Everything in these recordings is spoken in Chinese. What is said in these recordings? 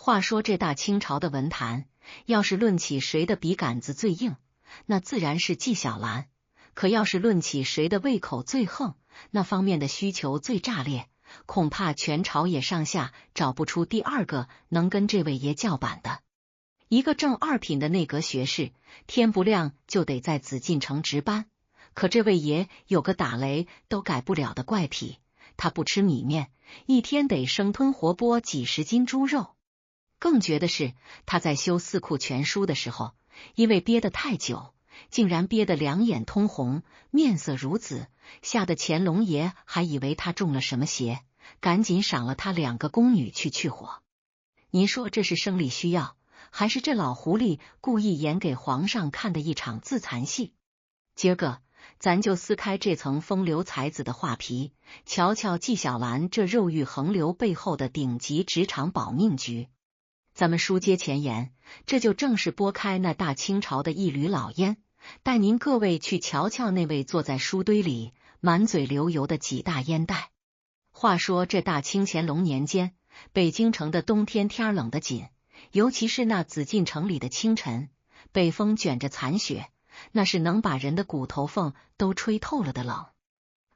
话说这大清朝的文坛，要是论起谁的笔杆子最硬，那自然是纪晓岚；可要是论起谁的胃口最横，那方面的需求最炸裂，恐怕全朝野上下找不出第二个能跟这位爷叫板的。一个正二品的内阁学士，天不亮就得在紫禁城值班，可这位爷有个打雷都改不了的怪癖，他不吃米面，一天得生吞活剥几十斤猪肉。更绝的是，他在修《四库全书》的时候，因为憋得太久，竟然憋得两眼通红，面色如紫，吓得乾隆爷还以为他中了什么邪，赶紧赏了他2个宫女去火。您说这是生理需要，还是这老狐狸故意演给皇上看的一场自残戏？今儿个咱就撕开这层风流才子的画皮，瞧瞧纪晓岚这肉欲横流背后的顶级职场保命局。咱们书接前言，这就正是拨开那大清朝的一缕老烟，带您各位去瞧瞧那位坐在书堆里满嘴流油的几大烟袋。话说这大清乾隆年间，北京城的冬天天冷得紧，尤其是那紫禁城里的清晨，北风卷着残雪，那是能把人的骨头缝都吹透了的冷。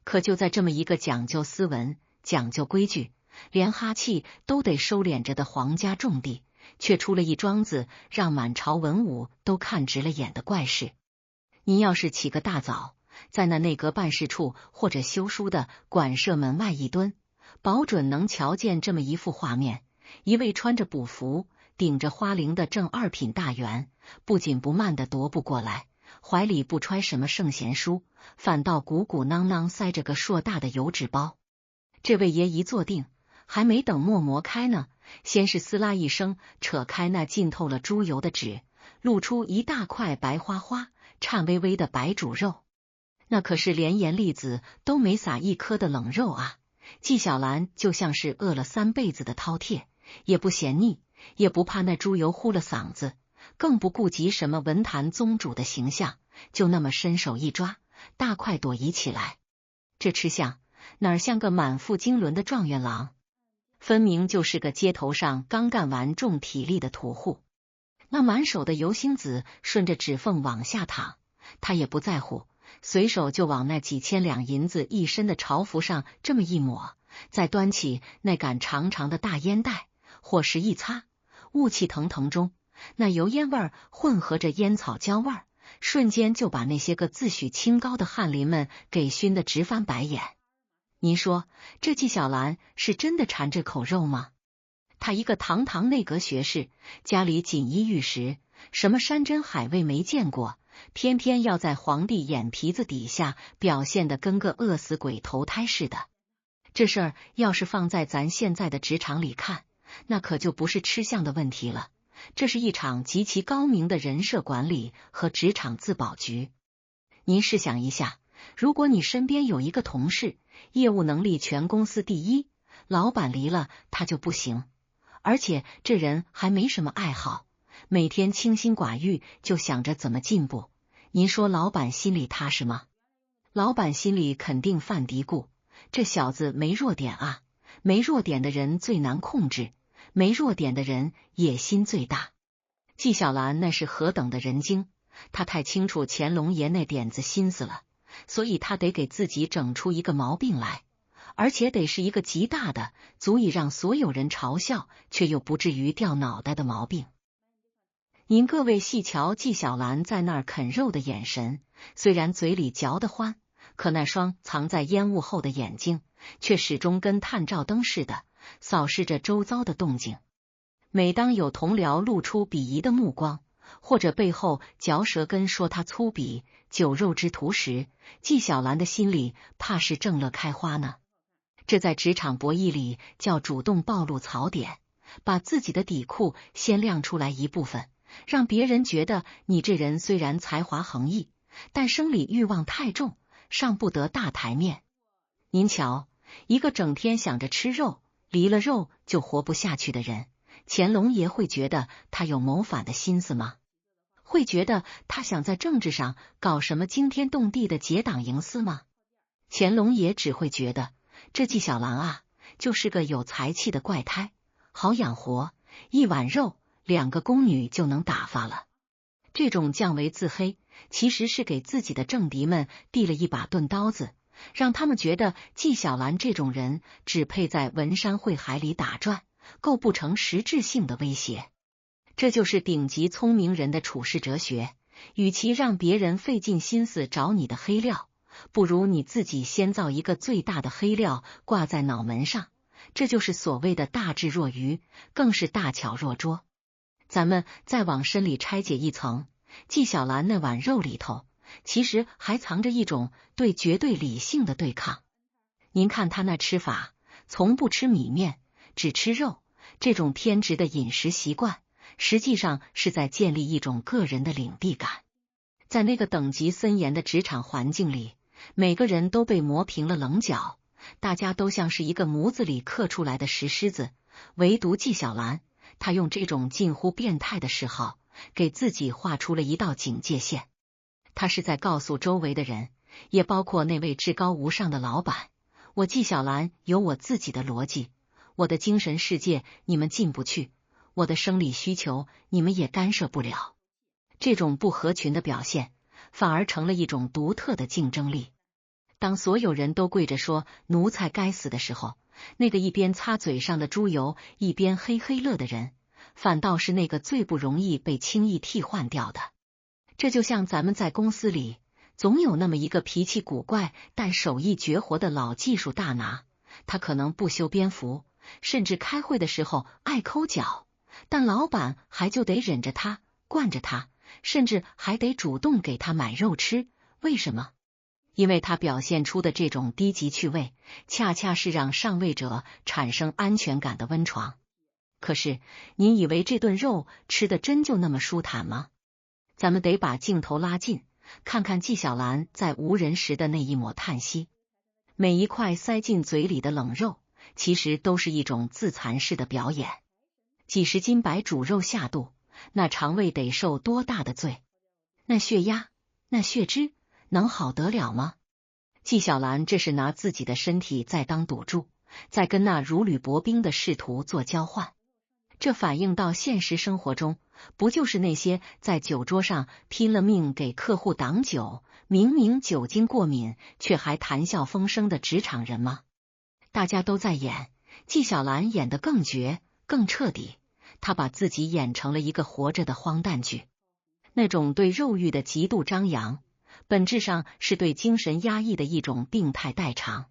可就在这么一个讲究斯文、讲究规矩，连哈气都得收敛着的皇家重地，却出了一桩子让满朝文武都看直了眼的怪事。您要是起个大早，在那内阁办事处或者修书的馆舍门外一蹲，保准能瞧见这么一幅画面：一位穿着补服、顶着花翎的正二品大员，不紧不慢地踱步过来，怀里不揣什么圣贤书，反倒鼓鼓囊囊塞着个硕大的油纸包。这位爷一坐定，还没等墨磨开呢，先是撕拉一声扯开那浸透了猪油的纸，露出一大块白花花、颤巍巍的白煮肉。那可是连盐粒子都没撒一颗的冷肉啊！纪晓岚就像是饿了3辈子的饕餮，也不嫌腻，也不怕那猪油糊了嗓子，更不顾及什么文坛宗主的形象，就那么伸手一抓，大块朵移起来。这吃相哪儿像个满腹经纶的状元郎，分明就是个街头上刚干完重体力的屠户。那满手的油星子顺着指缝往下淌，他也不在乎，随手就往那几千两银子一身的朝服上这么一抹，再端起那杆长长的大烟袋，火石一擦，雾气腾腾中，那油烟味儿混合着烟草焦味儿，瞬间就把那些个自诩清高的翰林们给熏得直翻白眼。您说这纪晓岚是真的馋这口肉吗？他一个堂堂内阁学士，家里锦衣玉食，什么山珍海味没见过，偏偏要在皇帝眼皮子底下表现得跟个饿死鬼投胎似的。这事儿要是放在咱现在的职场里看，那可就不是吃相的问题了，这是一场极其高明的人设管理和职场自保局。您试想一下，如果你身边有一个同事，业务能力全公司第一，老板离了他就不行，而且这人还没什么爱好，每天清心寡欲，就想着怎么进步，您说老板心里踏实吗？老板心里肯定犯嘀咕，这小子没弱点啊，没弱点的人最难控制，没弱点的人野心最大。纪晓岚那是何等的人精，他太清楚乾隆爷那点子心思了，所以他得给自己整出一个毛病来，而且得是一个极大的，足以让所有人嘲笑却又不至于掉脑袋的毛病。您各位细瞧纪晓岚在那儿啃肉的眼神，虽然嘴里嚼得欢，可那双藏在烟雾后的眼睛却始终跟探照灯似的扫视着周遭的动静。每当有同僚露出鄙夷的目光，或者背后嚼舌根说他粗鄙、酒肉之徒时，纪晓岚的心里怕是正乐开花呢。这在职场博弈里叫主动暴露槽点，把自己的底裤先亮出来一部分，让别人觉得你这人虽然才华横溢，但生理欲望太重，上不得大台面。您瞧，一个整天想着吃肉，离了肉就活不下去的人，乾隆爷会觉得他有谋反的心思吗？会觉得他想在政治上搞什么惊天动地的结党营私吗？乾隆爷只会觉得这纪晓岚啊，就是个有才气的怪胎，好养活，一碗肉2个宫女就能打发了。这种降维自黑，其实是给自己的政敌们递了一把钝刀子，让他们觉得纪晓岚这种人只配在文山会海里打转，构不成实质性的威胁。这就是顶级聪明人的处世哲学，与其让别人费尽心思找你的黑料，不如你自己先造一个最大的黑料挂在脑门上，这就是所谓的大智若愚，更是大巧若拙。咱们再往深里拆解一层，纪晓岚那碗肉里头，其实还藏着一种对绝对理性的对抗。您看他那吃法，从不吃米面，只吃肉，这种偏执的饮食习惯，实际上是在建立一种个人的领地感。在那个等级森严的职场环境里，每个人都被磨平了棱角，大家都像是一个模子里刻出来的石狮子，唯独纪晓岚，他用这种近乎变态的嗜好，给自己画出了一道警戒线。他是在告诉周围的人，也包括那位至高无上的老板，我纪晓岚有我自己的逻辑，我的精神世界你们进不去，我的生理需求你们也干涉不了。这种不合群的表现，反而成了一种独特的竞争力。当所有人都跪着说奴才该死的时候，那个一边擦嘴上的猪油一边嘿嘿乐的人，反倒是那个最不容易被轻易替换掉的。这就像咱们在公司里，总有那么一个脾气古怪但手艺绝活的老技术大拿，他可能不修边幅，甚至开会的时候爱抠脚，但老板还就得忍着他，惯着他，甚至还得主动给他买肉吃。为什么？因为他表现出的这种低级趣味，恰恰是让上位者产生安全感的温床。可是，您以为这顿肉吃的真就那么舒坦吗？咱们得把镜头拉近，看看纪晓岚在无人时的那一抹叹息。每一块塞进嘴里的冷肉，其实都是一种自残式的表演。几十斤白煮肉下肚，那肠胃得受多大的罪？那血压，那血脂，能好得了吗？纪晓岚这是拿自己的身体在当赌注，在跟那如履薄冰的仕途做交换。这反映到现实生活中，不就是那些在酒桌上拼了命给客户挡酒，明明酒精过敏却还谈笑风生的职场人吗？大家都在演，纪晓岚演得更绝更彻底，他把自己演成了一个活着的荒诞剧。那种对肉欲的极度张扬，本质上是对精神压抑的一种病态代偿。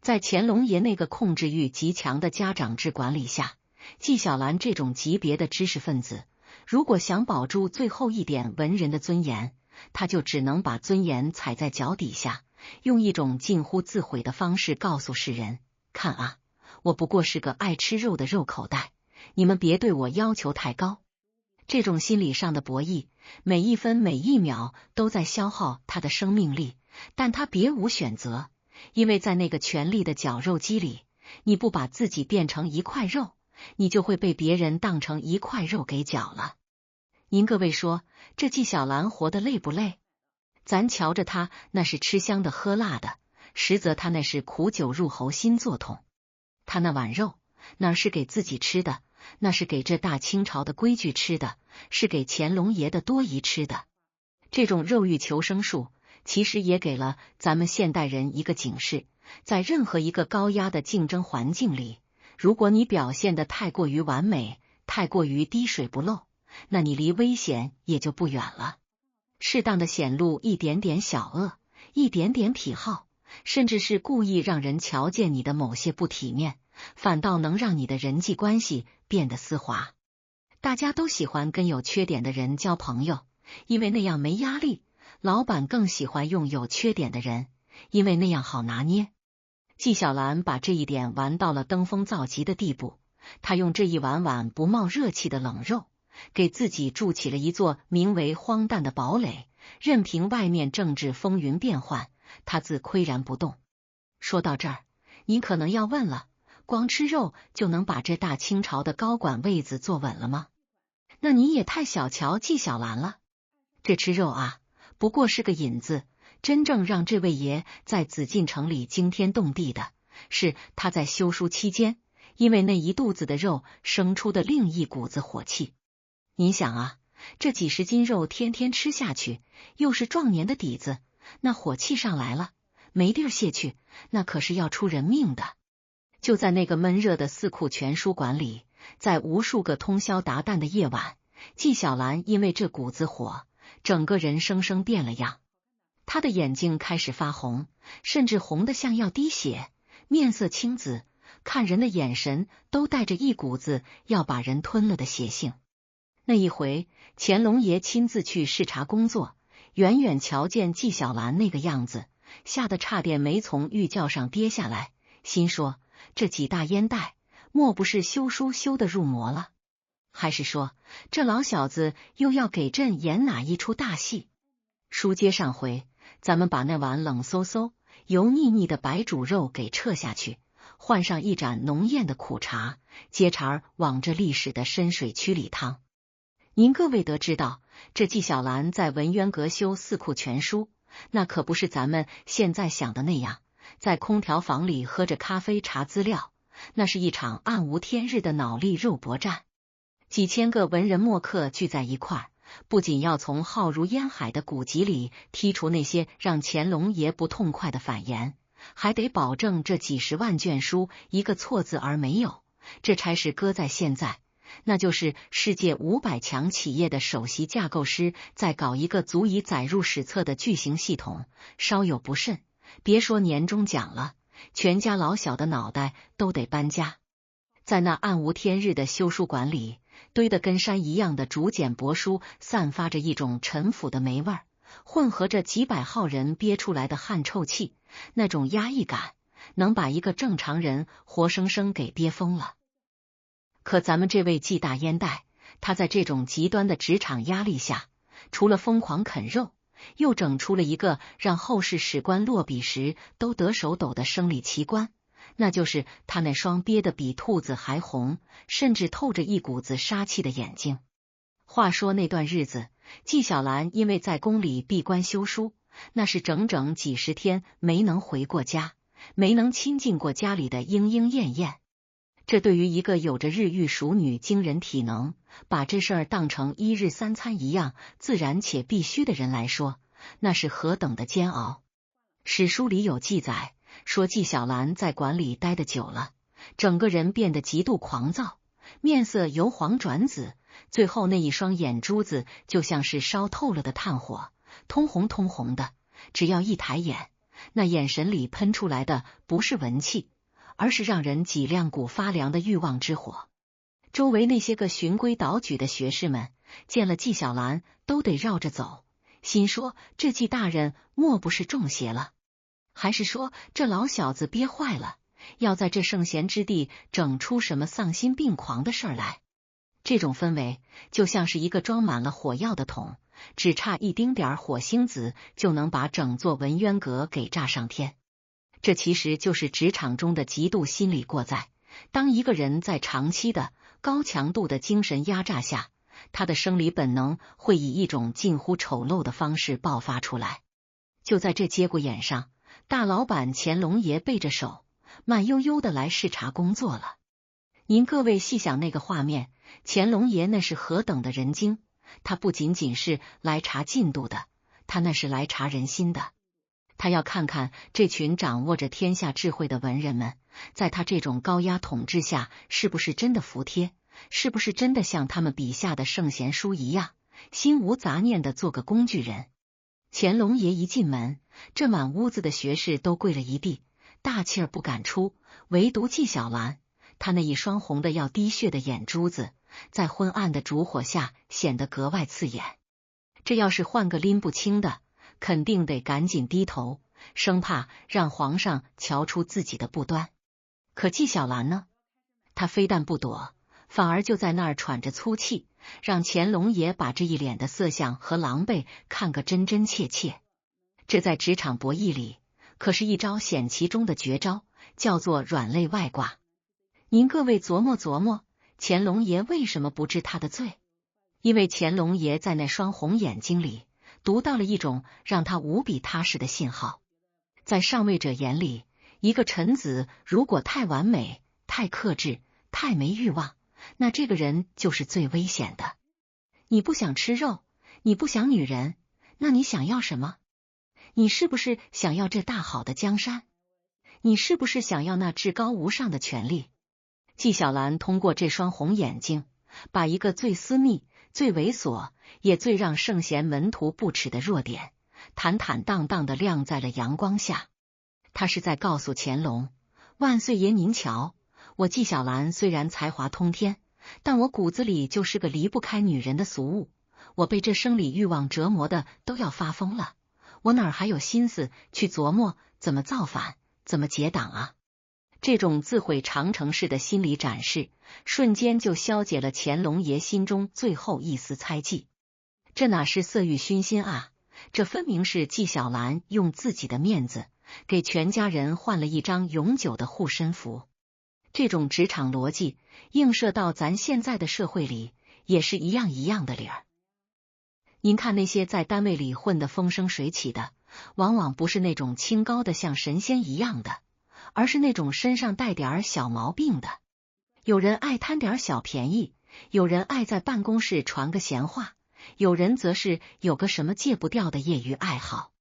在乾隆爷那个控制欲极强的家长制管理下，纪晓岚这种级别的知识分子，如果想保住最后一点文人的尊严，他就只能把尊严踩在脚底下，用一种近乎自毁的方式告诉世人，看啊，我不过是个爱吃肉的肉口袋，你们别对我要求太高。这种心理上的博弈，每一分每一秒都在消耗他的生命力，但他别无选择，因为在那个权力的绞肉机里，你不把自己变成一块肉，你就会被别人当成一块肉给绞了。您各位说，这纪晓岚活得累不累？咱瞧着他那是吃香的喝辣的，实则他那是苦酒入喉心作痛。他那碗肉哪是给自己吃的，那是给这大清朝的规矩吃的，是给乾隆爷的多疑吃的。这种肉欲求生术，其实也给了咱们现代人一个警示，在任何一个高压的竞争环境里，如果你表现得太过于完美，太过于滴水不漏，那你离危险也就不远了。适当的显露一点点小恶，一点点癖好，甚至是故意让人瞧见你的某些不体面，反倒能让你的人际关系变得丝滑。大家都喜欢跟有缺点的人交朋友，因为那样没压力，老板更喜欢用有缺点的人，因为那样好拿捏。纪晓岚把这一点玩到了登峰造极的地步，他用这一碗碗不冒热气的冷肉，给自己筑起了一座名为荒诞的堡垒，任凭外面政治风云变幻，他自岿然不动。说到这儿，你可能要问了，光吃肉就能把这大清朝的高管位子坐稳了吗？那你也太小瞧纪晓岚了。这吃肉啊，不过是个引子，真正让这位爷在紫禁城里惊天动地的，是他在修书期间因为那一肚子的肉生出的另一股子火气。你想啊，这几十斤肉天天吃下去，又是壮年的底子，那火气上来了，没地儿泄去，那可是要出人命的。就在那个闷热的四库全书馆里，在无数个通宵达旦的夜晚，纪晓岚因为这股子火，整个人生生变了样。他的眼睛开始发红，甚至红得像要滴血，面色青紫，看人的眼神都带着一股子要把人吞了的邪性。那一回，乾隆爷亲自去视察工作，远远瞧见纪晓岚那个样子，吓得差点没从御轿上跌下来，心说这几大烟袋莫不是修书修得入魔了？还是说这老小子又要给朕演哪一出大戏？书接上回，咱们把那碗冷飕飕、油腻腻的白煮肉给撤下去，换上一盏浓艳的苦茶，接茬往这历史的深水区里趟。您各位得知道，这纪晓岚在文渊阁修四库全书，那可不是咱们现在想的那样，在空调房里喝着咖啡查资料，那是一场暗无天日的脑力肉搏战。几千个文人墨客聚在一块儿，不仅要从浩如烟海的古籍里剔除那些让乾隆爷不痛快的反言，还得保证这几十万卷书一个错字而没有。这差事搁在现在，那就是世界500强企业的首席架构师在搞一个足以载入史册的巨型系统，稍有不慎，别说年终奖了，全家老小的脑袋都得搬家。在那暗无天日的修书馆里，堆得跟山一样的竹简帛书散发着一种陈腐的霉味儿，混合着几百号人憋出来的汗臭气，那种压抑感能把一个正常人活生生给憋疯了。可咱们这位纪大烟袋，他在这种极端的职场压力下，除了疯狂啃肉，又整出了一个让后世史官落笔时都得手抖的生理奇观，那就是他那双憋得比兔子还红，甚至透着一股子杀气的眼睛。话说那段日子，纪晓岚因为在宫里闭关修书，那是整整几十天没能回过家，没能亲近过家里的莺莺燕燕。这对于一个有着日欲熟女惊人体能，把这事儿当成1日3餐一样自然且必须的人来说，那是何等的煎熬。史书里有记载说，纪晓岚在馆里待得久了，整个人变得极度狂躁，面色由黄转紫，最后那一双眼珠子就像是烧透了的炭火，通红通红的，只要一抬眼，那眼神里喷出来的不是文气，而是让人脊梁骨发凉的欲望之火。周围那些个循规蹈矩的学士们见了纪晓岚都得绕着走，心说这纪大人莫不是中邪了，还是说这老小子憋坏了，要在这圣贤之地整出什么丧心病狂的事儿来。这种氛围就像是一个装满了火药的桶，只差一丁点火星子就能把整座文渊阁给炸上天。这其实就是职场中的极度心理过载。当一个人在长期的高强度的精神压榨下，他的生理本能会以一种近乎丑陋的方式爆发出来。就在这节骨眼上，大老板乾隆爷背着手慢悠悠的来视察工作了。您各位细想那个画面，乾隆爷那是何等的人精，他不仅仅是来查进度的，他那是来查人心的。他要看看这群掌握着天下智慧的文人们，在他这种高压统治下是不是真的服帖，是不是真的像他们笔下的圣贤书一样，心无杂念的做个工具人。乾隆爷一进门，这满屋子的学士都跪了一地，大气儿不敢出，唯独纪晓岚，他那一双红的要滴血的眼珠子，在昏暗的烛火下显得格外刺眼。这要是换个拎不清的，肯定得赶紧低头，生怕让皇上瞧出自己的不端。可纪晓岚呢？他非但不躲，反而就在那儿喘着粗气，让乾隆爷把这一脸的色相和狼狈看个真真切切。这在职场博弈里可是一招险棋中的绝招，叫做软肋外挂。您各位琢磨琢磨，乾隆爷为什么不治他的罪？因为乾隆爷在那双红眼睛里读到了一种让他无比踏实的信号。在上位者眼里，一个臣子如果太完美、太克制、太没欲望，那这个人就是最危险的。你不想吃肉，你不想女人，那你想要什么？你是不是想要这大好的江山？你是不是想要那至高无上的权利？纪晓岚通过这双红眼睛，把一个最私密、最猥琐，也最让圣贤门徒不耻的弱点，坦坦荡荡的亮在了阳光下。他是在告诉乾隆，万岁爷您瞧，我纪晓岚虽然才华通天，但我骨子里就是个离不开女人的俗物，我被这生理欲望折磨的都要发疯了，我哪儿还有心思去琢磨怎么造反，怎么结党啊？这种自毁长城式的心理展示，瞬间就消解了乾隆爷心中最后一丝猜忌。这哪是色欲熏心啊，这分明是纪晓岚用自己的面子给全家人换了一张永久的护身符。这种职场逻辑映射到咱现在的社会里，也是一样的理儿。您看那些在单位里混得风生水起的，往往不是那种清高的像神仙一样的，而是那种身上带点小毛病的。有人爱贪点小便宜，有人爱在办公室传个闲话，有人则是有个什么戒不掉的业余爱好。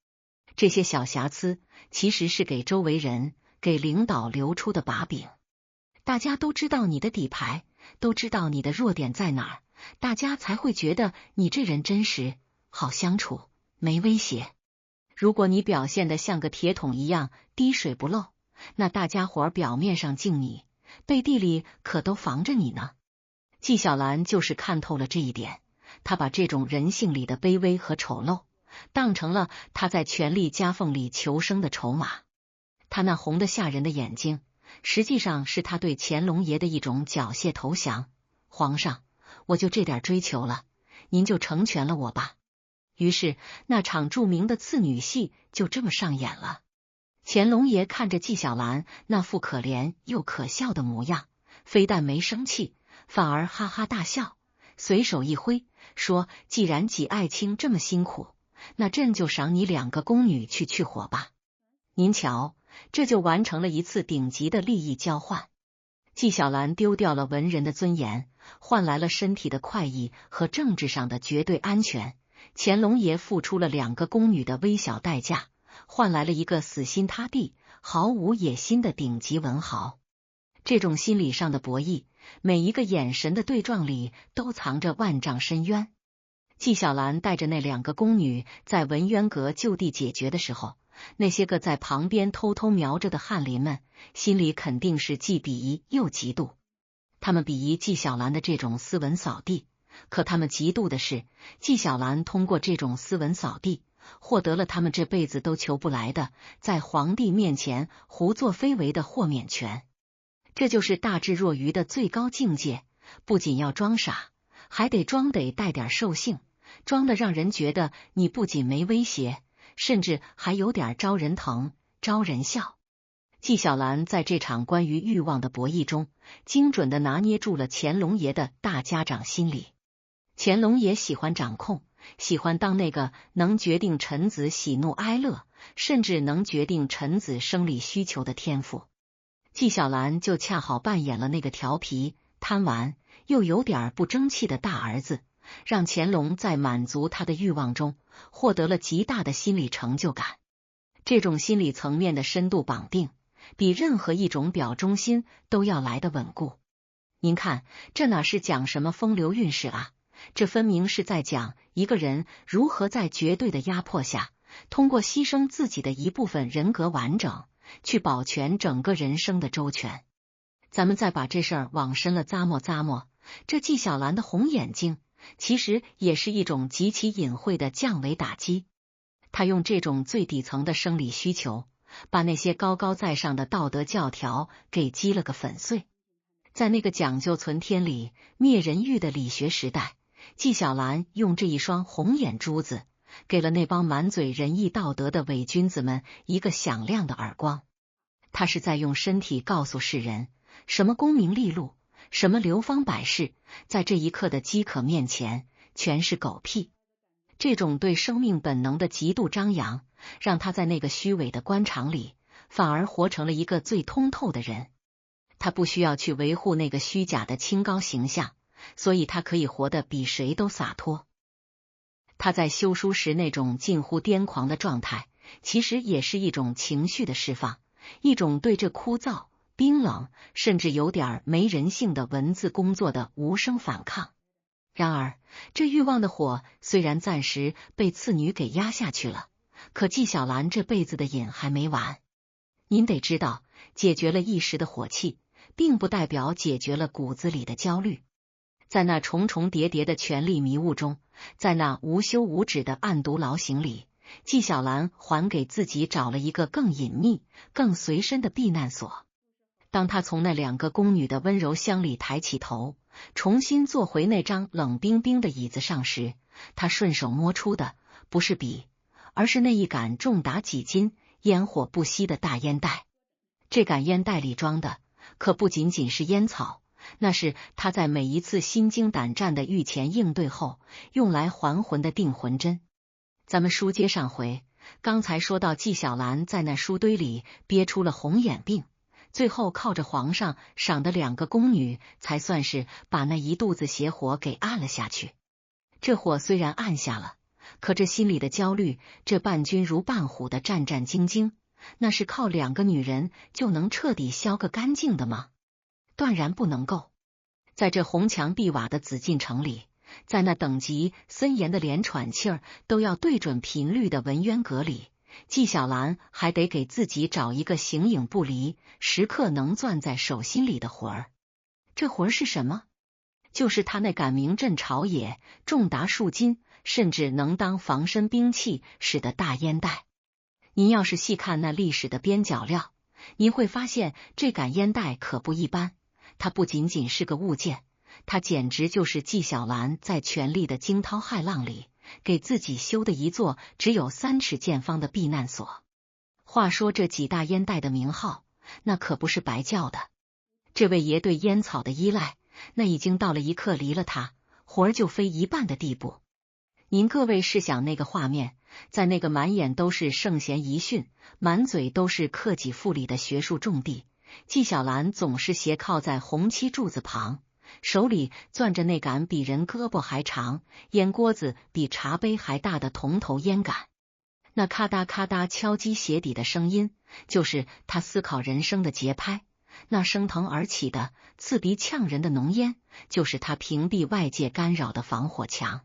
这些小瑕疵其实是给周围人、给领导留出的把柄。大家都知道你的底牌，都知道你的弱点在哪儿，大家才会觉得你这人真实，好相处，没威胁。如果你表现得像个铁桶一样滴水不漏，那大家伙表面上敬你，背地里可都防着你呢。纪晓岚就是看透了这一点，他把这种人性里的卑微和丑陋当成了他在权力夹缝里求生的筹码。他那红得吓人的眼睛，实际上是他对乾隆爷的一种缴械投降。皇上，我就这点追求了，您就成全了我吧。于是那场著名的刺女戏就这么上演了。乾隆爷看着纪晓岚那副可怜又可笑的模样，非但没生气，反而哈哈大笑，随手一挥，说：既然纪爱卿这么辛苦，那朕就赏你2个宫女去火吧。您瞧，这就完成了一次顶级的利益交换。纪晓岚丢掉了文人的尊严，换来了身体的快意和政治上的绝对安全。乾隆爷付出了2个宫女的微小代价，换来了一个死心塌地、毫无野心的顶级文豪。这种心理上的博弈，每一个眼神的对撞里都藏着万丈深渊。纪晓岚带着那2个宫女在文渊阁就地解决的时候，那些个在旁边偷偷瞄着的翰林们，心里肯定是既鄙夷又嫉妒。他们鄙夷纪晓岚的这种斯文扫地，可他们嫉妒的是纪晓岚通过这种斯文扫地，获得了他们这辈子都求不来的在皇帝面前胡作非为的豁免权。这就是大智若愚的最高境界，不仅要装傻，还得装得带点兽性，装得让人觉得你不仅没威胁，甚至还有点招人疼、招人笑。纪晓岚在这场关于欲望的博弈中，精准地拿捏住了乾隆爷的大家长心理。乾隆爷喜欢掌控，喜欢当那个能决定臣子喜怒哀乐，甚至能决定臣子生理需求的天赋。纪晓岚就恰好扮演了那个调皮、贪玩又有点不争气的大儿子，让乾隆在满足他的欲望中获得了极大的心理成就感。这种心理层面的深度绑定，比任何一种表忠心都要来得稳固。您看，这哪是讲什么风流韵事啊？这分明是在讲一个人如何在绝对的压迫下，通过牺牲自己的一部分人格完整，去保全整个人生的周全。咱们再把这事儿往深了咂摸，这纪晓岚的红眼睛其实也是一种极其隐晦的降维打击。他用这种最底层的生理需求，把那些高高在上的道德教条给击了个粉碎。在那个讲究存天理、灭人欲的理学时代，纪晓岚用这一双红眼珠子，给了那帮满嘴仁义道德的伪君子们一个响亮的耳光。他是在用身体告诉世人，什么功名利禄，什么流芳百世，在这一刻的饥渴面前，全是狗屁。这种对生命本能的极度张扬，让他在那个虚伪的官场里，反而活成了一个最通透的人。他不需要去维护那个虚假的清高形象，所以他可以活得比谁都洒脱。他在修书时那种近乎癫狂的状态，其实也是一种情绪的释放，一种对这枯燥、冰冷，甚至有点没人性的文字工作的无声反抗。然而，这欲望的火虽然暂时被次女给压下去了，可纪晓岚这辈子的瘾还没完。您得知道，解决了一时的火气，并不代表解决了骨子里的焦虑。在那重重叠叠的权力迷雾中，在那无休无止的暗毒牢刑里，纪晓岚还给自己找了一个更隐秘、更随身的避难所。当他从那2个宫女的温柔乡里抬起头，重新坐回那张冷冰冰的椅子上时，他顺手摸出的不是笔，而是那一杆重达几斤、烟火不息的大烟袋。这杆烟袋里装的可不仅仅是烟草，那是他在每一次心惊胆战的御前应对后用来还魂的定魂针。咱们书接上回，刚才说到纪晓岚在那书堆里憋出了红眼病，最后靠着皇上赏的2个宫女，才算是把那一肚子邪火给按了下去。这火虽然按下了，可这心里的焦虑，这伴君如伴虎的战战兢兢，那是靠2个女人就能彻底消个干净的吗？断然不能够。在这红墙碧瓦的紫禁城里，在那等级森严的连喘气儿都要对准频率的文渊阁里，纪晓岚还得给自己找一个形影不离、时刻能攥在手心里的魂儿。这魂儿是什么？就是他那杆名震朝野、重达数斤，甚至能当防身兵器使的大烟袋。您要是细看那历史的边角料，您会发现这杆烟袋可不一般。它不仅仅是个物件，它简直就是纪晓岚在权力的惊涛骇浪里给自己修的一座只有3尺见方的避难所。话说这几大烟袋的名号，那可不是白叫的。这位爷对烟草的依赖，那已经到了一刻离了他魂儿就飞一半的地步。您各位试想那个画面，在那个满眼都是圣贤遗训、满嘴都是克己复礼的学术重地，纪晓岚总是斜靠在红漆柱子旁，手里攥着那杆比人胳膊还长、烟锅子比茶杯还大的铜头烟杆。那咔嗒咔嗒敲击鞋底的声音，就是他思考人生的节拍；那升腾而起的刺鼻呛人的浓烟，就是他屏蔽外界干扰的防火墙。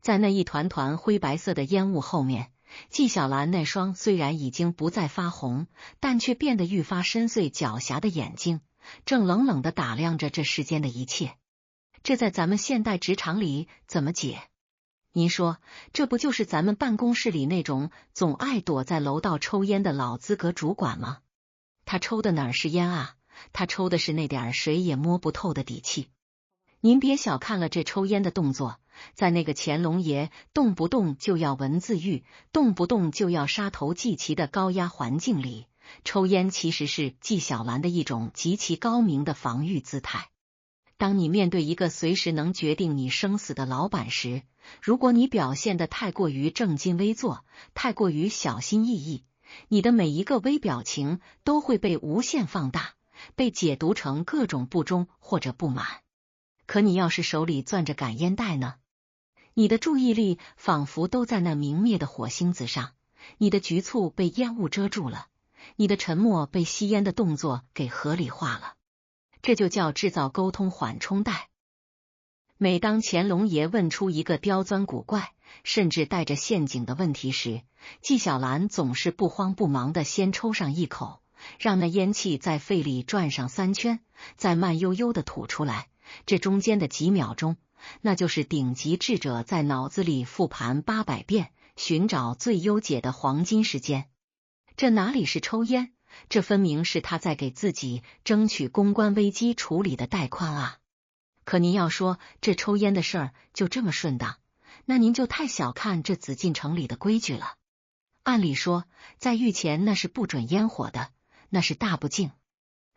在那一团团灰白色的烟雾后面，纪晓岚那双虽然已经不再发红，但却变得愈发深邃狡黠的眼睛，正冷冷地打量着这世间的一切。这在咱们现代职场里怎么解？您说，这不就是咱们办公室里那种总爱躲在楼道抽烟的老资格主管吗？他抽的哪儿是烟啊？他抽的是那点谁也摸不透的底气。您别小看了这抽烟的动作，在那个乾隆爷动不动就要文字狱、动不动就要杀头祭旗的高压环境里，抽烟其实是纪晓岚的一种极其高明的防御姿态。当你面对一个随时能决定你生死的老板时，如果你表现得太过于正襟危坐，太过于小心翼翼，你的每一个微表情都会被无限放大，被解读成各种不忠或者不满。可你要是手里攥着杆烟袋呢？你的注意力仿佛都在那明灭的火星子上，你的局促被烟雾遮住了，你的沉默被吸烟的动作给合理化了。这就叫制造沟通缓冲带。每当乾隆爷问出一个刁钻古怪，甚至带着陷阱的问题时，纪晓岚总是不慌不忙地先抽上一口，让那烟气在肺里转上3圈，再慢悠悠地吐出来。这中间的几秒钟，那就是顶级智者在脑子里复盘800遍，寻找最优解的黄金时间。这哪里是抽烟，这分明是他在给自己争取公关危机处理的带宽啊！可您要说这抽烟的事儿就这么顺当，那您就太小看这紫禁城里的规矩了。按理说，在御前那是不准烟火的，那是大不敬。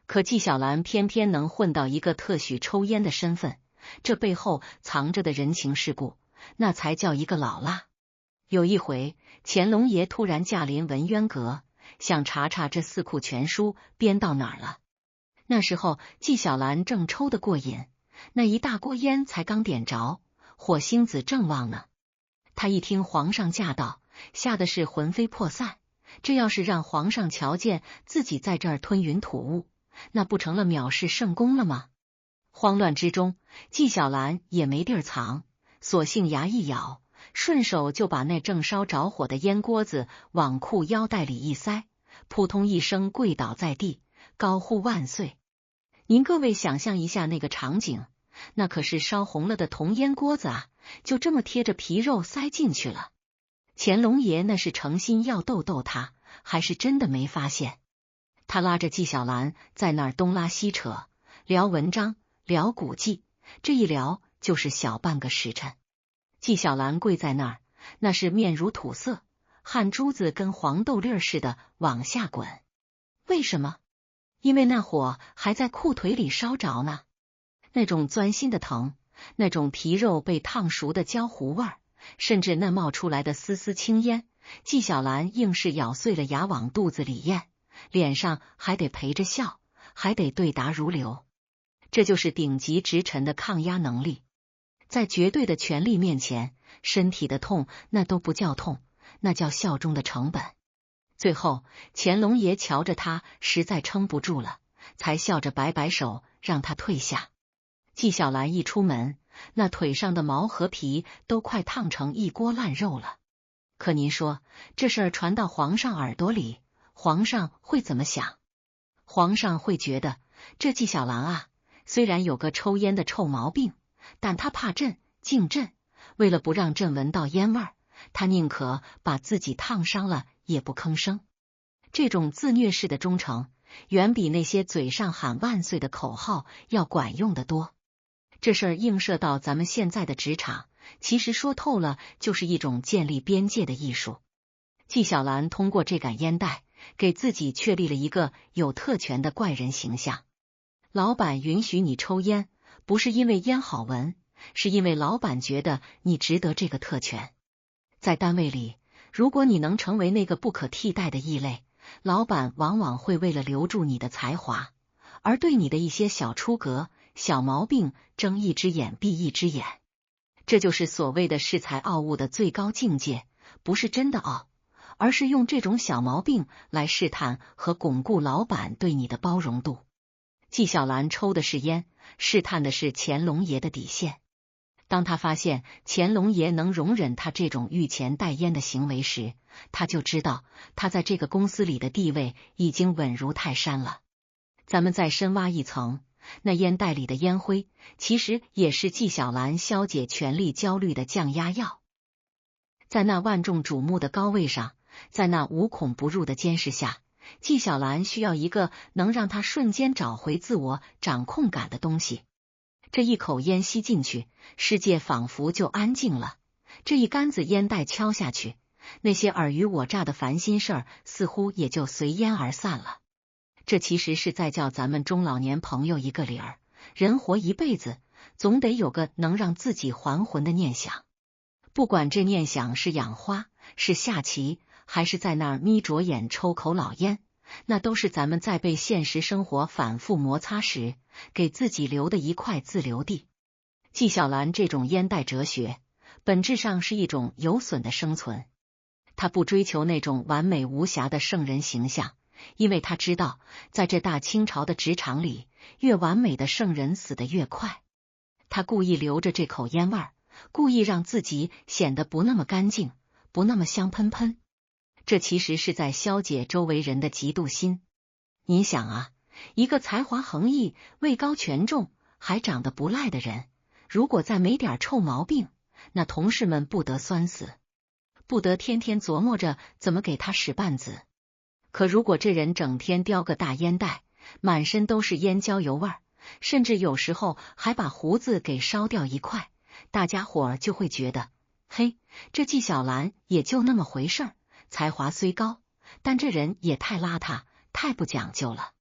可纪晓岚偏偏能混到一个特许抽烟的身份，这背后藏着的人情世故，那才叫一个老辣。有一回，乾隆爷突然驾临文渊阁，想查查这四库全书编到哪儿了。那时候纪晓岚正抽得过瘾，那一大锅烟才刚点着，火星子正旺呢。他一听皇上驾到，吓得是魂飞魄散。这要是让皇上瞧见自己在这儿吞云吐雾，那不成了藐视圣公了吗？慌乱之中，纪晓岚也没地儿藏，索性牙一咬，顺手就把那正烧着火的烟锅子往裤腰带里一塞，扑通一声跪倒在地，高呼万岁。您各位想象一下那个场景，那可是烧红了的铜烟锅子啊，就这么贴着皮肉塞进去了。乾隆爷那是诚心要逗逗他，还是真的没发现？他拉着纪晓岚在那儿东拉西扯，聊文章，聊古迹，这一聊就是小半个时辰。纪晓岚跪在那儿，那是面如土色，汗珠子跟黄豆粒似的往下滚。为什么？因为那火还在裤腿里烧着呢，那种钻心的疼，那种皮肉被烫熟的焦糊味儿，甚至那冒出来的丝丝青烟，纪晓岚硬是咬碎了牙往肚子里咽，脸上还得陪着笑，还得对答如流。这就是顶级职臣的抗压能力。在绝对的权力面前，身体的痛那都不叫痛，那叫效忠的成本。最后乾隆爷瞧着他实在撑不住了，才笑着摆摆手让他退下。纪晓岚一出门，那腿上的毛和皮都快烫成一锅烂肉了。可您说这事儿传到皇上耳朵里，皇上会怎么想？皇上会觉得这纪晓岚啊，虽然有个抽烟的臭毛病，但他怕朕敬朕，为了不让朕闻到烟味儿，他宁可把自己烫伤了也不吭声。这种自虐式的忠诚，远比那些嘴上喊万岁的口号要管用得多。这事儿映射到咱们现在的职场，其实说透了就是一种建立边界的艺术。纪晓岚通过这杆烟袋，给自己确立了一个有特权的怪人形象。老板允许你抽烟，不是因为烟好闻，是因为老板觉得你值得这个特权。在单位里，如果你能成为那个不可替代的异类，老板往往会为了留住你的才华，而对你的一些小出格、小毛病睁一只眼闭一只眼。这就是所谓的恃才傲物的最高境界，不是真的傲，而是用这种小毛病来试探和巩固老板对你的包容度。纪晓岚抽的是烟，试探的是乾隆爷的底线。当他发现乾隆爷能容忍他这种御前代烟的行为时，他就知道他在这个公司里的地位已经稳如泰山了。咱们再深挖一层，那烟袋里的烟灰其实也是纪晓岚消解权力焦虑的降压药。在那万众瞩目的高位上，在那无孔不入的监视下，纪晓岚需要一个能让他瞬间找回自我掌控感的东西。这一口烟吸进去，世界仿佛就安静了；这一杆子烟袋敲下去，那些尔虞我诈的烦心事儿似乎也就随烟而散了。这其实是在叫咱们中老年朋友一个理儿：人活一辈子，总得有个能让自己还魂的念想。不管这念想是养花，是下棋，还是在那儿眯着眼抽口老烟，那都是咱们在被现实生活反复摩擦时，给自己留的一块自留地。纪晓岚这种烟袋哲学，本质上是一种有损的生存。他不追求那种完美无瑕的圣人形象，因为他知道，在这大清朝的职场里，越完美的圣人死得越快。他故意留着这口烟味儿，故意让自己显得不那么干净，不那么香喷喷。这其实是在消解周围人的嫉妒心。你想啊，一个才华横溢、位高权重还长得不赖的人，如果再没点臭毛病，那同事们不得酸死，不得天天琢磨着怎么给他使绊子。可如果这人整天叼个大烟袋，满身都是烟焦油味儿，甚至有时候还把胡子给烧掉一块，大家伙儿就会觉得，嘿，这纪晓岚也就那么回事儿，才华虽高，但这人也太邋遢，太不讲究了。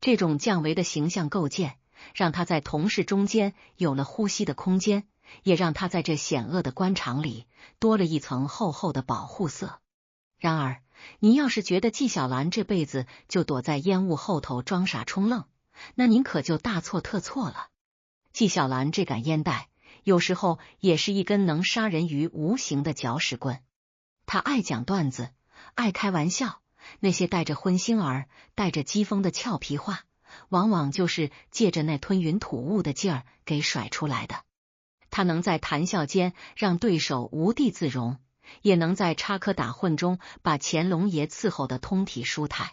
这种降维的形象构建，让他在同事中间有了呼吸的空间，也让他在这险恶的官场里多了一层厚厚的保护色。然而，你要是觉得纪晓岚这辈子就躲在烟雾后头装傻充愣，那您可就大错特错了。纪晓岚这杆烟袋，有时候也是一根能杀人于无形的搅屎棍。他爱讲段子，爱开玩笑，那些带着荤腥儿、带着讥讽的俏皮话，往往就是借着那吞云吐雾的劲儿给甩出来的。他能在谈笑间让对手无地自容，也能在插科打诨中把乾隆爷伺候得通体舒坦。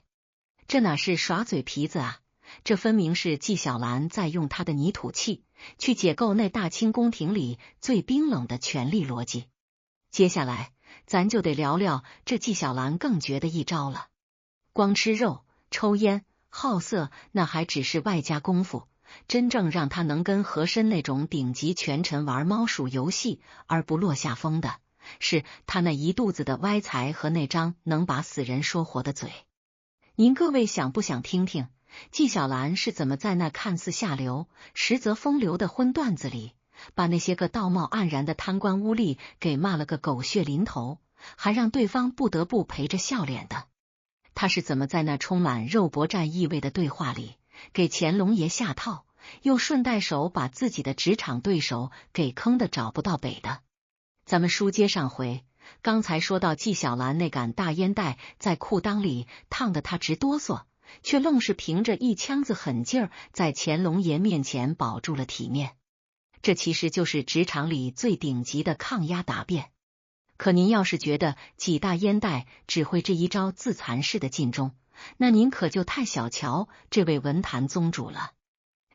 这哪是耍嘴皮子啊，这分明是纪晓岚在用他的泥土气去解构那大清宫廷里最冰冷的权力逻辑。接下来咱就得聊聊这纪晓岚更绝的一招了。光吃肉、抽烟、好色，那还只是外加功夫，真正让他能跟和珅那种顶级权臣玩猫鼠游戏而不落下风的，是他那一肚子的歪财和那张能把死人说活的嘴。您各位想不想听听纪晓岚是怎么在那看似下流实则风流的荤段子里，把那些个道貌岸然的贪官污吏给骂了个狗血淋头，还让对方不得不陪着笑脸的？他是怎么在那充满肉搏战意味的对话里给乾隆爷下套，又顺带手把自己的职场对手给坑得找不到北的？咱们书接上回，刚才说到纪晓岚那杆大烟袋在裤裆里烫得他直哆嗦，却愣是凭着一腔子狠劲儿在乾隆爷面前保住了体面。这其实就是职场里最顶级的抗压答辩。可您要是觉得几大烟袋只会这一招自残式的尽忠，那您可就太小瞧这位文坛宗主了。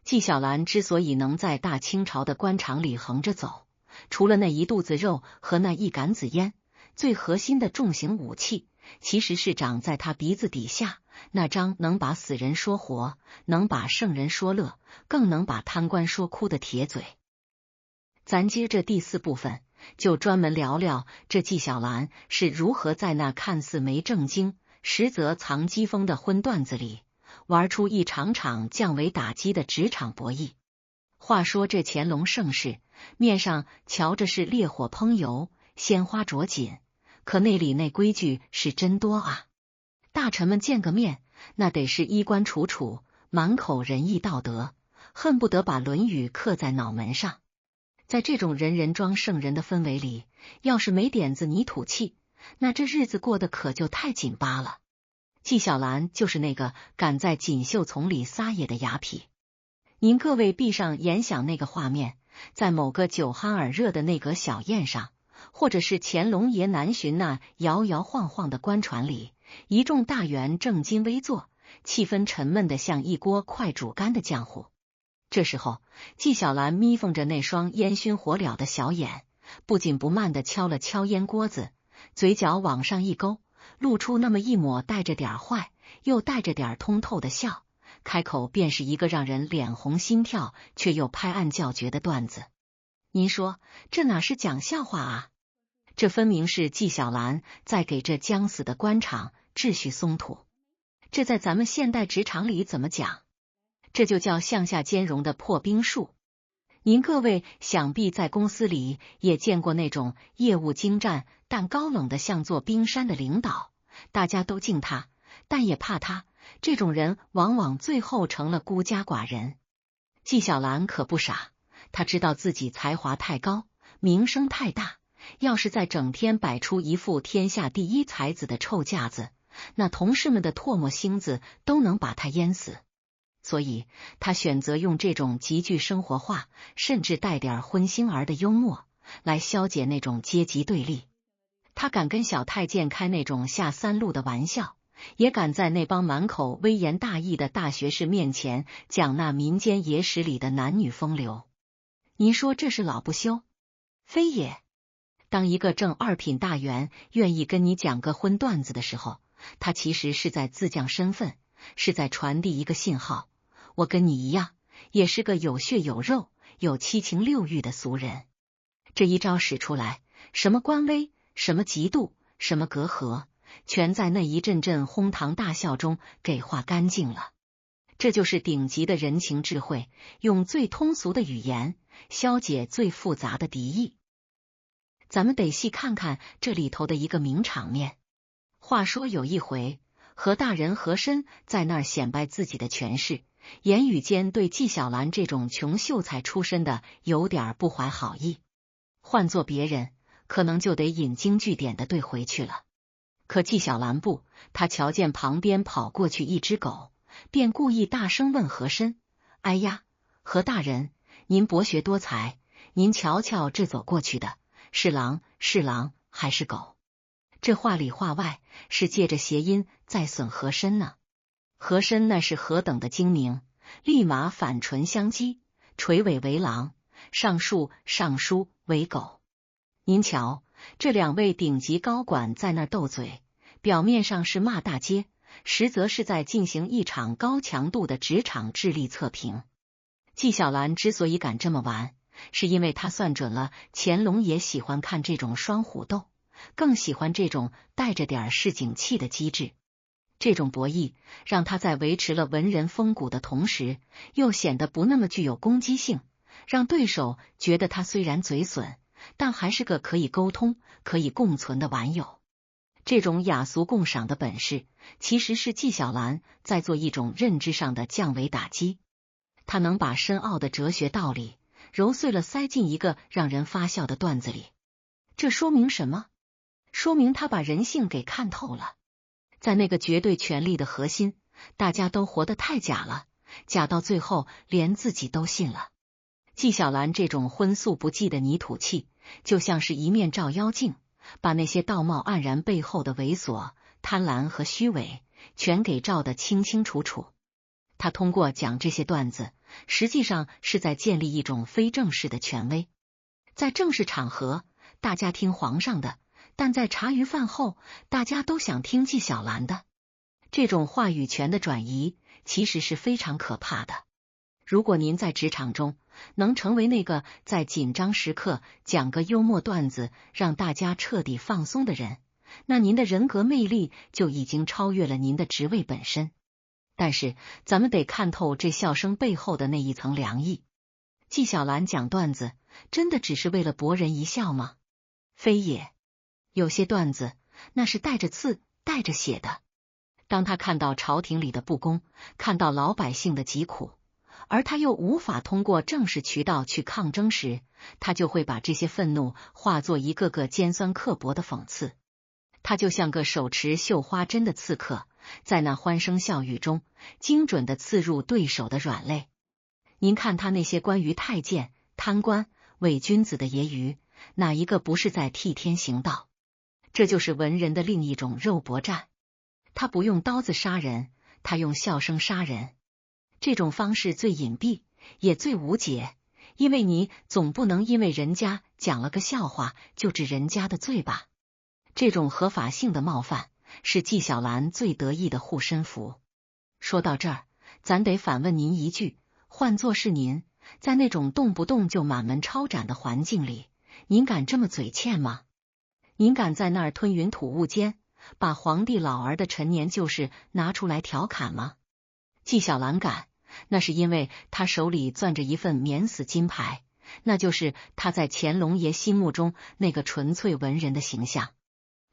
纪晓岚之所以能在大清朝的官场里横着走，除了那一肚子肉和那一杆子烟，最核心的重型武器其实是长在他鼻子底下那张能把死人说活，能把圣人说乐，更能把贪官说哭的铁嘴。咱接着第4部分，就专门聊聊这纪晓岚是如何在那看似没正经，实则藏讥讽的荤段子里，玩出一场场降维打击的职场博弈。话说这乾隆盛世，面上瞧着是烈火烹油，鲜花着锦，可内里那规矩是真多啊！大臣们见个面，那得是衣冠楚楚，满口仁义道德，恨不得把《论语》刻在脑门上。在这种人人装圣人的氛围里，要是没点子泥土气，那这日子过得可就太紧巴了。纪晓岚就是那个敢在锦绣丛里撒野的雅痞。您各位闭上眼想那个画面，在某个酒酣耳热的内阁小宴上，或者是乾隆爷南巡那摇摇晃晃的官船里，一众大员正襟危坐，气氛沉闷得像一锅快煮干的浆糊。这时候，纪晓岚眯缝着那双烟熏火燎的小眼，不紧不慢地敲了敲烟锅子，嘴角往上一勾，露出那么一抹带着点坏又带着点通透的笑，开口便是一个让人脸红心跳却又拍案叫绝的段子。您说这哪是讲笑话啊？这分明是纪晓岚在给这将死的官场秩序松土。这在咱们现代职场里怎么讲？这就叫向下兼容的破冰术。您各位想必在公司里也见过那种业务精湛但高冷的像座冰山的领导，大家都敬他，但也怕他，这种人往往最后成了孤家寡人。纪晓岚可不傻，他知道自己才华太高，名声太大，要是再整天摆出一副天下第一才子的臭架子，那同事们的唾沫星子都能把他淹死。所以他选择用这种极具生活化，甚至带点荤腥儿的幽默来消解那种阶级对立。他敢跟小太监开那种下三路的玩笑，也敢在那帮满口微言大义的大学士面前讲那民间野史里的男女风流。您说这是老不休？非也。当一个正二品大员愿意跟你讲个荤段子的时候，他其实是在自降身份，是在传递一个信号：我跟你一样，也是个有血有肉、有七情六欲的俗人。这一招使出来，什么官威，什么嫉妒，什么隔阂，全在那一阵阵哄堂大笑中给化干净了。这就是顶级的人情智慧，用最通俗的语言消解最复杂的敌意。咱们得细看看这里头的一个名场面。话说有一回，何大人和珅在那儿显摆自己的权势，言语间对纪晓岚这种穷秀才出身的有点不怀好意。换做别人，可能就得引经据典的对回去了。可纪晓岚不，他瞧见旁边跑过去一只狗，便故意大声问和珅：“哎呀，何大人，您博学多才，您瞧瞧这走过去的，是狼还是狗？”这话里话外是借着谐音在损和珅呢。和珅那是何等的精明，立马反唇相讥，垂尾为狼，上书为狗。您瞧，这两位顶级高管在那儿斗嘴，表面上是骂大街，实则是在进行一场高强度的职场智力测评。纪晓岚之所以敢这么玩，是因为他算准了乾隆爷喜欢看这种双虎斗，更喜欢这种带着点市井气的机智。这种博弈让他在维持了文人风骨的同时，又显得不那么具有攻击性，让对手觉得他虽然嘴损，但还是个可以沟通、可以共存的玩友。这种雅俗共赏的本事，其实是纪晓岚在做一种认知上的降维打击。他能把深奥的哲学道理揉碎了塞进一个让人发笑的段子里。这说明什么？说明他把人性给看透了。在那个绝对权力的核心，大家都活得太假了，假到最后连自己都信了。纪晓岚这种荤素不忌的泥土气，就像是一面照妖镜，把那些道貌岸然背后的猥琐、贪婪和虚伪全给照得清清楚楚。他通过讲这些段子，实际上是在建立一种非正式的权威。在正式场合，大家听皇上的，但在茶余饭后，大家都想听纪晓岚的。这种话语权的转移其实是非常可怕的。如果您在职场中能成为那个在紧张时刻讲个幽默段子让大家彻底放松的人，那您的人格魅力就已经超越了您的职位本身。但是咱们得看透这笑声背后的那一层凉意。纪晓岚讲段子真的只是为了博人一笑吗？非也。有些段子那是带着刺带着血的。当他看到朝廷里的不公，看到老百姓的疾苦，而他又无法通过正式渠道去抗争时，他就会把这些愤怒化作一个个尖酸刻薄的讽刺。他就像个手持绣花针的刺客，在那欢声笑语中精准地刺入对手的软肋。您看他那些关于太监、贪官、伪君子的揶揄，哪一个不是在替天行道？这就是文人的另一种肉搏战。他不用刀子杀人，他用笑声杀人。这种方式最隐蔽，也最无解，因为你总不能因为人家讲了个笑话就治人家的罪吧？这种合法性的冒犯是纪晓岚最得意的护身符。说到这儿，咱得反问您一句，换作是您，在那种动不动就满门抄斩的环境里，您敢这么嘴欠吗？您敢在那儿吞云吐雾间，把皇帝老儿的陈年旧事拿出来调侃吗？纪晓岚敢，那是因为他手里攥着一份免死金牌，那就是他在乾隆爷心目中那个纯粹文人的形象。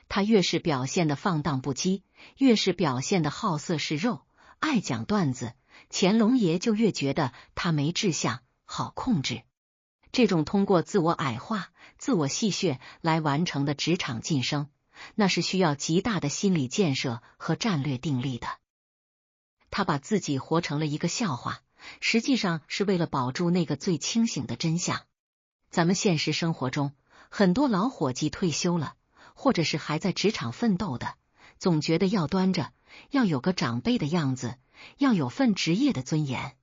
他越是表现的放荡不羁，越是表现的好色是肉，爱讲段子，乾隆爷就越觉得他没志向，好控制。这种通过自我矮化、自我戏谑来完成的职场晋升，那是需要极大的心理建设和战略定力的。他把自己活成了一个笑话，实际上是为了保住那个最清醒的真相。咱们现实生活中，很多老伙计退休了，或者是还在职场奋斗的，总觉得要端着，要有个长辈的样子，要有份职业的尊严。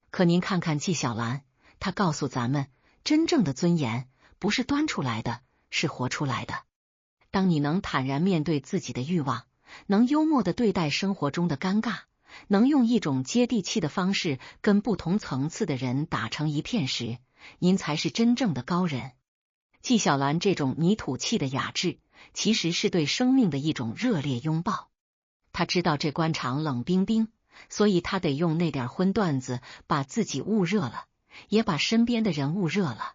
可您看看纪晓岚，他告诉咱们，真正的尊严不是端出来的，是活出来的。当你能坦然面对自己的欲望，能幽默地对待生活中的尴尬，能用一种接地气的方式跟不同层次的人打成一片时，您才是真正的高人。纪晓岚这种泥土气的雅致，其实是对生命的一种热烈拥抱。他知道这官场冷冰冰，所以他得用那点荤段子把自己焐热了，也把身边的人焐热了。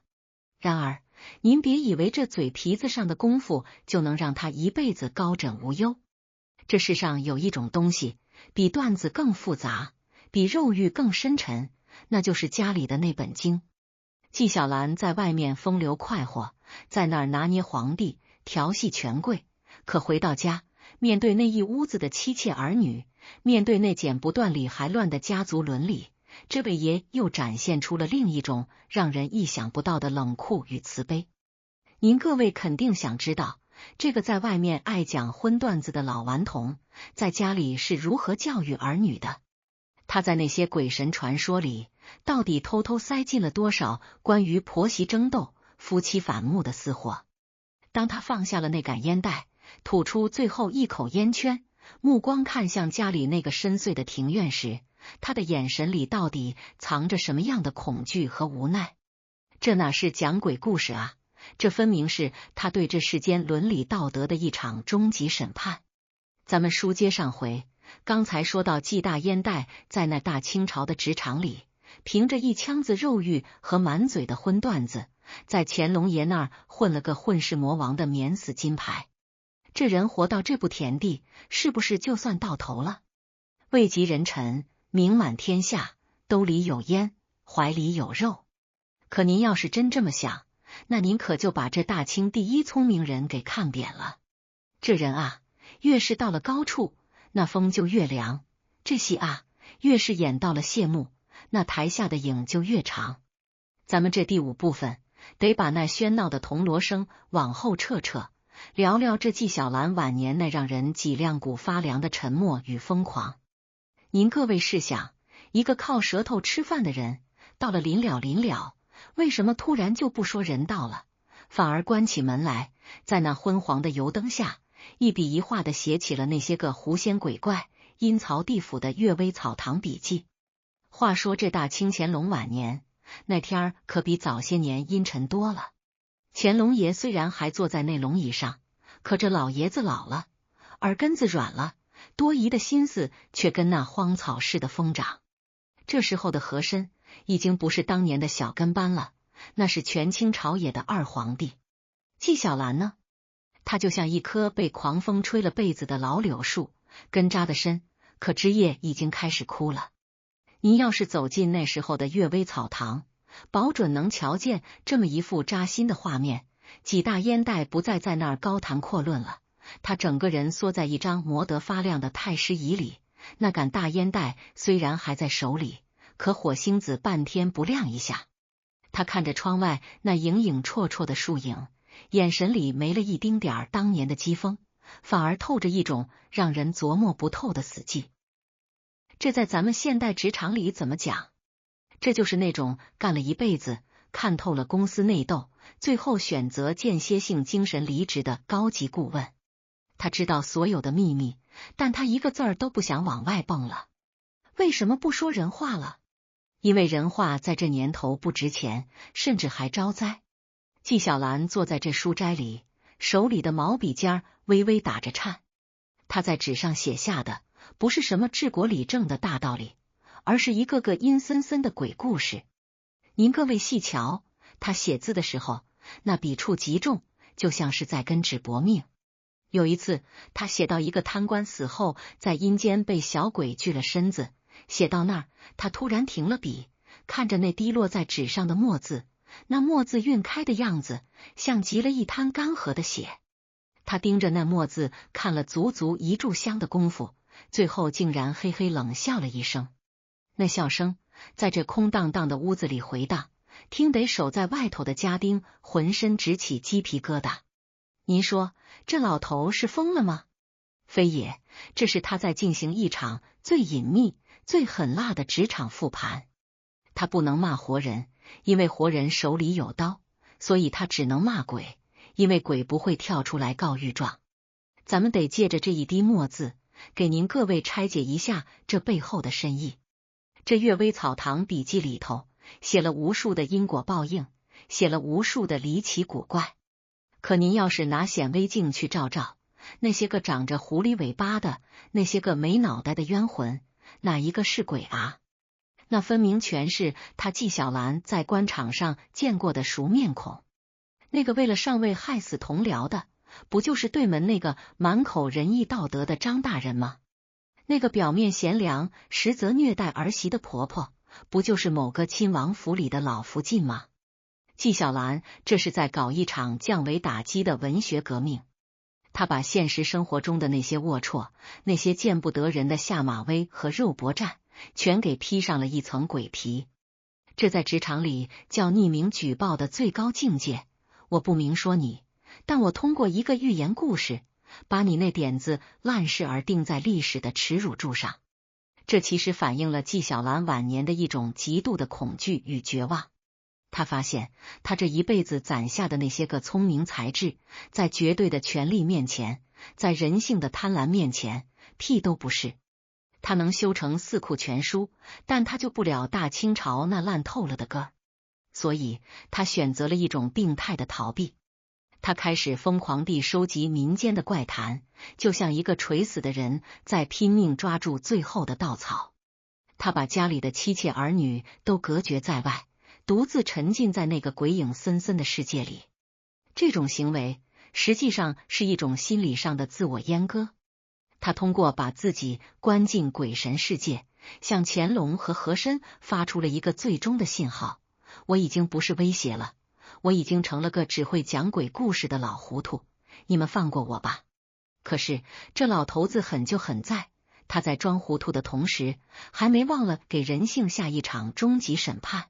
然而，您别以为这嘴皮子上的功夫就能让他一辈子高枕无忧。这世上有一种东西比段子更复杂，比肉欲更深沉，那就是家里的那本经。纪晓岚在外面风流快活，在那儿拿捏皇帝，调戏权贵，可回到家，面对那一屋子的妻妾儿女，面对那剪不断理还乱的家族伦理，这位爷又展现出了另一种让人意想不到的冷酷与慈悲。您各位肯定想知道，这个在外面爱讲荤段子的老顽童，在家里是如何教育儿女的？他在那些鬼神传说里，到底偷偷塞进了多少关于婆媳争斗、夫妻反目的私货？当他放下了那杆烟袋，吐出最后一口烟圈，目光看向家里那个深邃的庭院时，他的眼神里到底藏着什么样的恐惧和无奈？这哪是讲鬼故事啊，这分明是他对这世间伦理道德的一场终极审判。咱们书接上回，刚才说到纪大烟袋在那大清朝的职场里，凭着一腔子肉欲和满嘴的荤段子，在乾隆爷那儿混了个混世魔王的免死金牌。这人活到这步田地，是不是就算到头了？位极人臣，名满天下，兜里有烟，怀里有肉。可您要是真这么想，那您可就把这大清第一聪明人给看扁了。这人啊，越是到了高处，那风就越凉；这戏啊，越是演到了谢幕，那台下的影就越长。咱们这第5部分得把那喧闹的铜锣声往后撤，聊聊这纪晓岚晚年那让人脊梁骨发凉的沉默与疯狂。您各位试想，一个靠舌头吃饭的人，到了临了，为什么突然就不说人道了，反而关起门来，在那昏黄的油灯下，一笔一画的写起了那些个狐仙鬼怪、阴曹地府的阅微草堂笔记？话说这大清乾隆晚年，那天儿可比早些年阴沉多了。乾隆爷虽然还坐在那龙椅上，可这老爷子老了，耳根子软了，多疑的心思却跟那荒草似的疯长。这时候的和珅已经不是当年的小跟班了，那是权倾朝野的二皇帝。纪晓岚呢，他就像一棵被狂风吹了被子的老柳树，根扎得深，可枝叶已经开始枯了。您要是走进那时候的阅微草堂，保准能瞧见这么一幅扎心的画面。纪大烟袋不再在那儿高谈阔论了，他整个人缩在一张磨得发亮的太师椅里，那杆大烟袋虽然还在手里，可火星子半天不亮一下。他看着窗外那影影绰绰的树影，眼神里没了一丁点儿当年的讥讽，反而透着一种让人琢磨不透的死寂。这在咱们现代职场里怎么讲？这就是那种干了一辈子，看透了公司内斗，最后选择间歇性精神离职的高级顾问。他知道所有的秘密，但他一个字儿都不想往外蹦了。为什么不说人话了？因为人话在这年头不值钱，甚至还招灾。纪晓岚坐在这书斋里，手里的毛笔尖微微打着颤。他在纸上写下的不是什么治国理政的大道理，而是一个个阴森森的鬼故事。您各位细瞧，他写字的时候，那笔触极重，就像是在跟纸搏命。有一次，他写到一个贪官死后在阴间被小鬼锯了身子，写到那儿，他突然停了笔，看着那滴落在纸上的墨字，那墨字晕开的样子，像极了一滩干涸的血。他盯着那墨字看了足足1炷香的功夫，最后竟然嘿嘿冷笑了一声。那笑声在这空荡荡的屋子里回荡，听得守在外头的家丁浑身直起鸡皮疙瘩。您说这老头是疯了吗？非也，这是他在进行一场最隐秘、最狠辣的职场复盘。他不能骂活人，因为活人手里有刀，所以他只能骂鬼，因为鬼不会跳出来告御状。咱们得借着这一滴墨字，给您各位拆解一下这背后的深意。这阅微草堂笔记里头写了无数的因果报应，写了无数的离奇古怪。可您要是拿显微镜去照，那些个长着狐狸尾巴的，那些个没脑袋的冤魂，哪一个是鬼啊？那分明全是他纪晓岚在官场上见过的熟面孔。那个为了上位害死同僚的，不就是对门那个满口仁义道德的张大人吗？那个表面贤良，实则虐待儿媳的婆婆，不就是某个亲王府里的老福晋吗？纪晓岚这是在搞一场降维打击的文学革命。他把现实生活中的那些龌龊、那些见不得人的下马威和肉搏战，全给披上了一层鬼皮。这在职场里叫匿名举报的最高境界。我不明说你，但我通过一个寓言故事，把你那点子烂事儿钉在历史的耻辱柱上。这其实反映了纪晓岚晚年的一种极度的恐惧与绝望。他发现，他这一辈子攒下的那些个聪明才智，在绝对的权力面前，在人性的贪婪面前，屁都不是。他能修成四库全书，但他救不了大清朝那烂透了的根儿。所以，他选择了一种病态的逃避。他开始疯狂地收集民间的怪谈，就像一个垂死的人在拼命抓住最后的稻草。他把家里的妻妾儿女都隔绝在外，独自沉浸在那个鬼影森森的世界里。这种行为实际上是一种心理上的自我阉割。他通过把自己关进鬼神世界，向乾隆和和珅发出了一个最终的信号：我已经不是威胁了，我已经成了个只会讲鬼故事的老糊涂，你们放过我吧。可是这老头子狠就狠在，他在装糊涂的同时，还没忘了给人性下一场终极审判。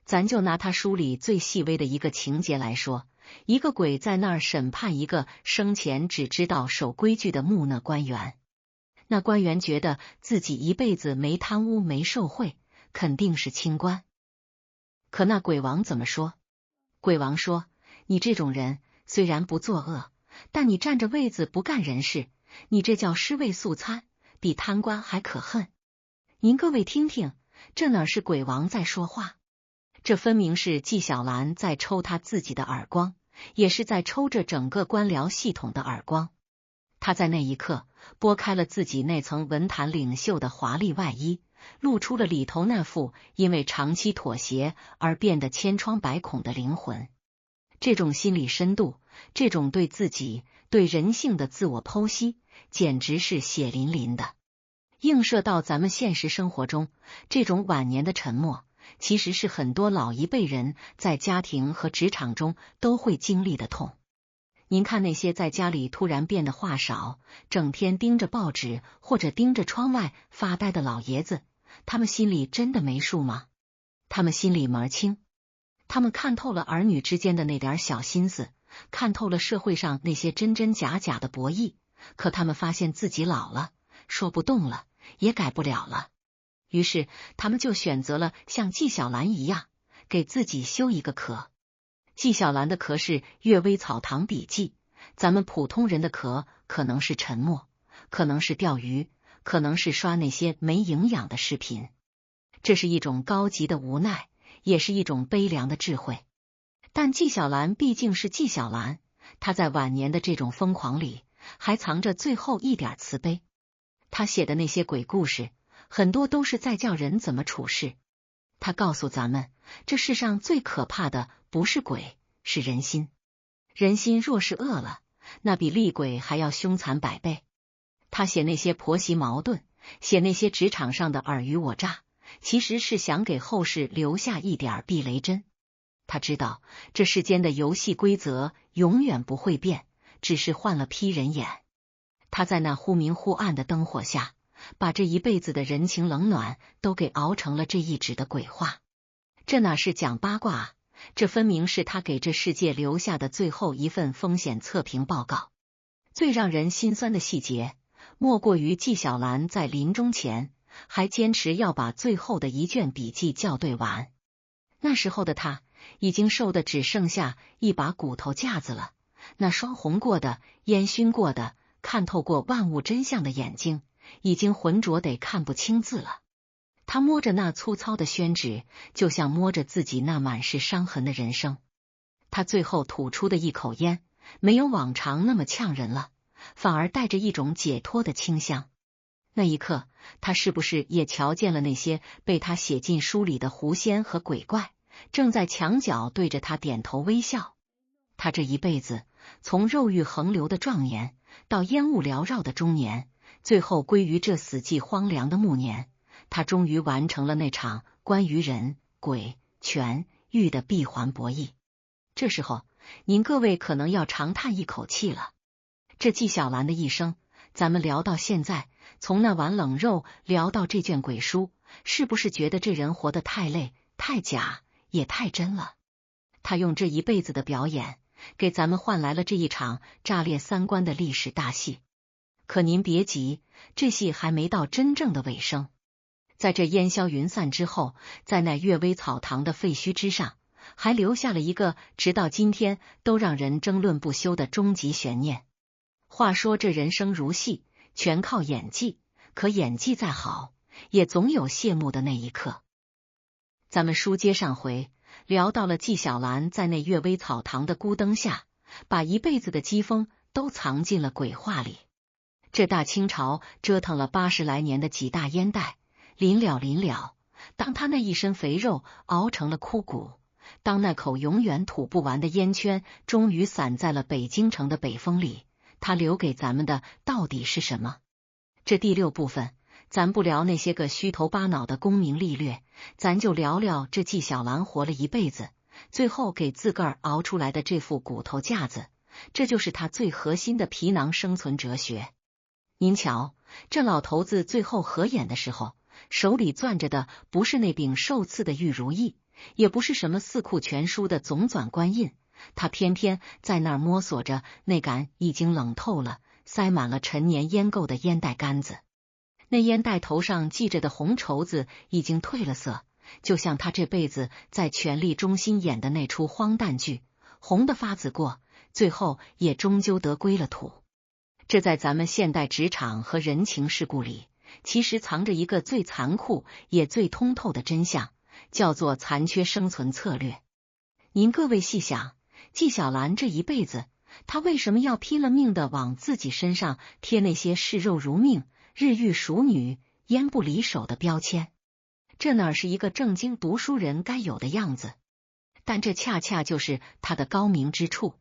咱就拿他书里最细微的一个情节来说，一个鬼在那儿审判一个生前只知道守规矩的木讷官员。那官员觉得自己一辈子没贪污没受贿，肯定是清官。可那鬼王怎么说？鬼王说，你这种人虽然不作恶，但你占着位子不干人事，你这叫尸位素餐，比贪官还可恨。您各位听听，这哪是鬼王在说话？这分明是纪晓岚在抽他自己的耳光，也是在抽着整个官僚系统的耳光。他在那一刻拨开了自己那层文坛领袖的华丽外衣，露出了里头那副因为长期妥协而变得千疮百孔的灵魂。这种心理深度，这种对自己、对人性的自我剖析，简直是血淋淋的。映射到咱们现实生活中，这种晚年的沉默，其实是很多老一辈人在家庭和职场中都会经历的痛。您看那些在家里突然变得话少，整天盯着报纸或者盯着窗外发呆的老爷子，他们心里真的没数吗？他们心里门清，他们看透了儿女之间的那点小心思，看透了社会上那些真真假假的博弈，可他们发现自己老了，说不动了，也改不了了。于是他们就选择了像纪晓岚一样，给自己修一个壳。纪晓岚的壳是《阅微草堂笔记》，咱们普通人的壳可能是沉默，可能是钓鱼，可能是刷那些没营养的视频。这是一种高级的无奈，也是一种悲凉的智慧。但纪晓岚毕竟是纪晓岚，他在晚年的这种疯狂里，还藏着最后一点慈悲。他写的那些鬼故事，很多都是在教人怎么处事。他告诉咱们，这世上最可怕的不是鬼，是人心。人心若是恶了，那比厉鬼还要凶残百倍。他写那些婆媳矛盾，写那些职场上的尔虞我诈，其实是想给后世留下一点避雷针。他知道这世间的游戏规则永远不会变，只是换了批人演。他在那忽明忽暗的灯火下，把这一辈子的人情冷暖都给熬成了这一纸的鬼话。这哪是讲八卦啊，这分明是他给这世界留下的最后一份风险测评报告。最让人心酸的细节，莫过于纪晓岚在临终前还坚持要把最后的一卷笔记校对完。那时候的他已经瘦得只剩下一把骨头架子了，那双红过的、烟熏过的、看透过万物真相的眼睛已经浑浊得看不清字了。他摸着那粗糙的宣纸，就像摸着自己那满是伤痕的人生。他最后吐出的一口烟，没有往常那么呛人了，反而带着一种解脱的清香。那一刻，他是不是也瞧见了那些被他写进书里的狐仙和鬼怪，正在墙角对着他点头微笑？他这一辈子，从肉欲横流的壮年，到烟雾缭绕的中年，最后归于这死寂荒凉的暮年，他终于完成了那场关于人、鬼、权、欲的闭环博弈。这时候，您各位可能要长叹一口气了。这纪晓岚的一生，咱们聊到现在，从那碗冷肉聊到这卷鬼书，是不是觉得这人活得太累、太假，也太真了？他用这一辈子的表演，给咱们换来了这一场炸裂三观的历史大戏。可您别急，这戏还没到真正的尾声。在这烟消云散之后，在那阅微草堂的废墟之上，还留下了一个直到今天都让人争论不休的终极悬念。话说这人生如戏，全靠演技，可演技再好，也总有谢幕的那一刻。咱们书接上回，聊到了纪晓岚在那阅微草堂的孤灯下，把一辈子的讥讽都藏进了鬼话里。这大清朝折腾了80来年的几大烟袋，临了，当他那一身肥肉熬成了枯骨，当那口永远吐不完的烟圈终于散在了北京城的北风里，他留给咱们的到底是什么？这第6部分，咱不聊那些个虚头巴脑的功名利略，咱就聊聊这纪晓岚活了一辈子，最后给自个儿熬出来的这副骨头架子，这就是他最核心的皮囊生存哲学。您瞧，这老头子最后合眼的时候，手里攥着的不是那柄受刺的玉如意，也不是什么四库全书的总纂官印，他偏偏在那儿摸索着那杆已经冷透了、塞满了陈年烟垢的烟袋杆子。那烟袋头上系着的红绸子已经褪了色，就像他这辈子在权力中心演的那出荒诞剧，红的发紫过，最后也终究得归了土。这在咱们现代职场和人情世故里，其实藏着一个最残酷也最通透的真相，叫做残缺生存策略。您各位细想，纪晓岚这一辈子，他为什么要拼了命的往自己身上贴那些视肉如命、日遇熟女、烟不离手的标签？这哪是一个正经读书人该有的样子？但这恰恰就是他的高明之处。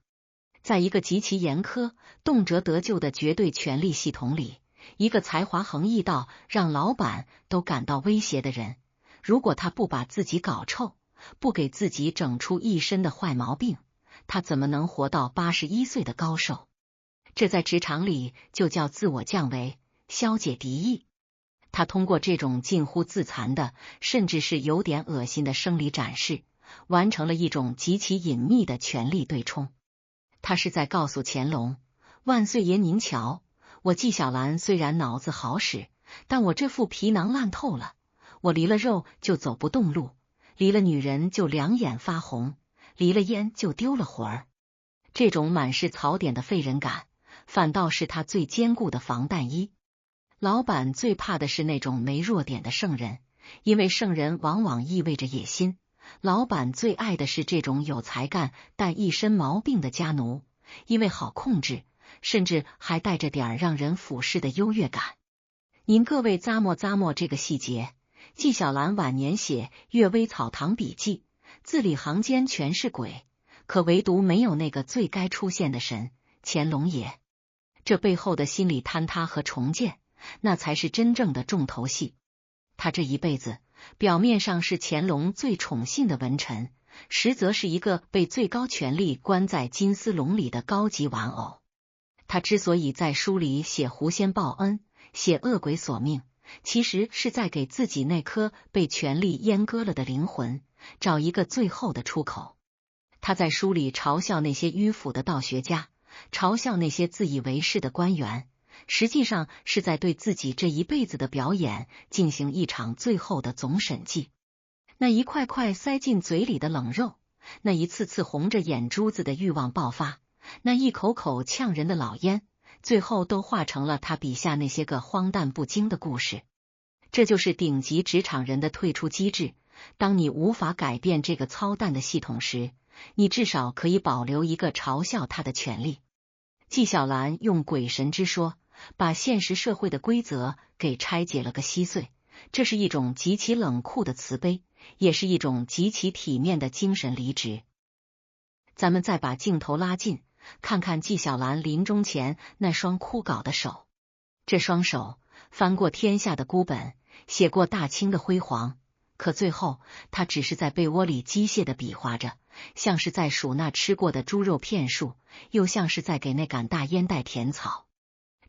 在一个极其严苛、动辄得咎的绝对权力系统里，一个才华横溢到让老板都感到威胁的人，如果他不把自己搞臭，不给自己整出一身的坏毛病，他怎么能活到81岁的高寿？这在职场里就叫自我降维，消解敌意。他通过这种近乎自残的，甚至是有点恶心的生理展示，完成了一种极其隐秘的权力对冲。他是在告诉乾隆，万岁爷您瞧，我纪晓岚虽然脑子好使，但我这副皮囊烂透了，我离了肉就走不动路，离了女人就两眼发红，离了烟就丢了魂儿。这种满是槽点的废人感，反倒是他最坚固的防弹衣。老板最怕的是那种没弱点的圣人，因为圣人往往意味着野心。老板最爱的是这种有才干但一身毛病的家奴，因为好控制，甚至还带着点让人俯视的优越感。您各位咂摸这个细节，纪晓岚晚年写《阅微草堂笔记》，字里行间全是鬼，可唯独没有那个最该出现的神乾隆爷。这背后的心理坍塌和重建，那才是真正的重头戏。他这一辈子表面上是乾隆最宠信的文臣，实则是一个被最高权力关在金丝笼里的高级玩偶。他之所以在书里写狐仙报恩，写恶鬼索命，其实是在给自己那颗被权力阉割了的灵魂找一个最后的出口。他在书里嘲笑那些迂腐的道学家，嘲笑那些自以为是的官员，实际上是在对自己这一辈子的表演进行一场最后的总审计。那一块块塞进嘴里的冷肉，那一次次红着眼珠子的欲望爆发，那一口口呛人的老烟，最后都化成了他笔下那些个荒诞不经的故事。这就是顶级职场人的退出机制。当你无法改变这个操蛋的系统时，你至少可以保留一个嘲笑他的权利。纪晓岚用鬼神之说把现实社会的规则给拆解了个稀碎，这是一种极其冷酷的慈悲，也是一种极其体面的精神离职。咱们再把镜头拉近，看看纪晓岚临终前那双枯槁的手。这双手翻过天下的孤本，写过大清的辉煌，可最后他只是在被窝里机械地比划着，像是在数那吃过的猪肉片数，又像是在给那杆大烟袋填草。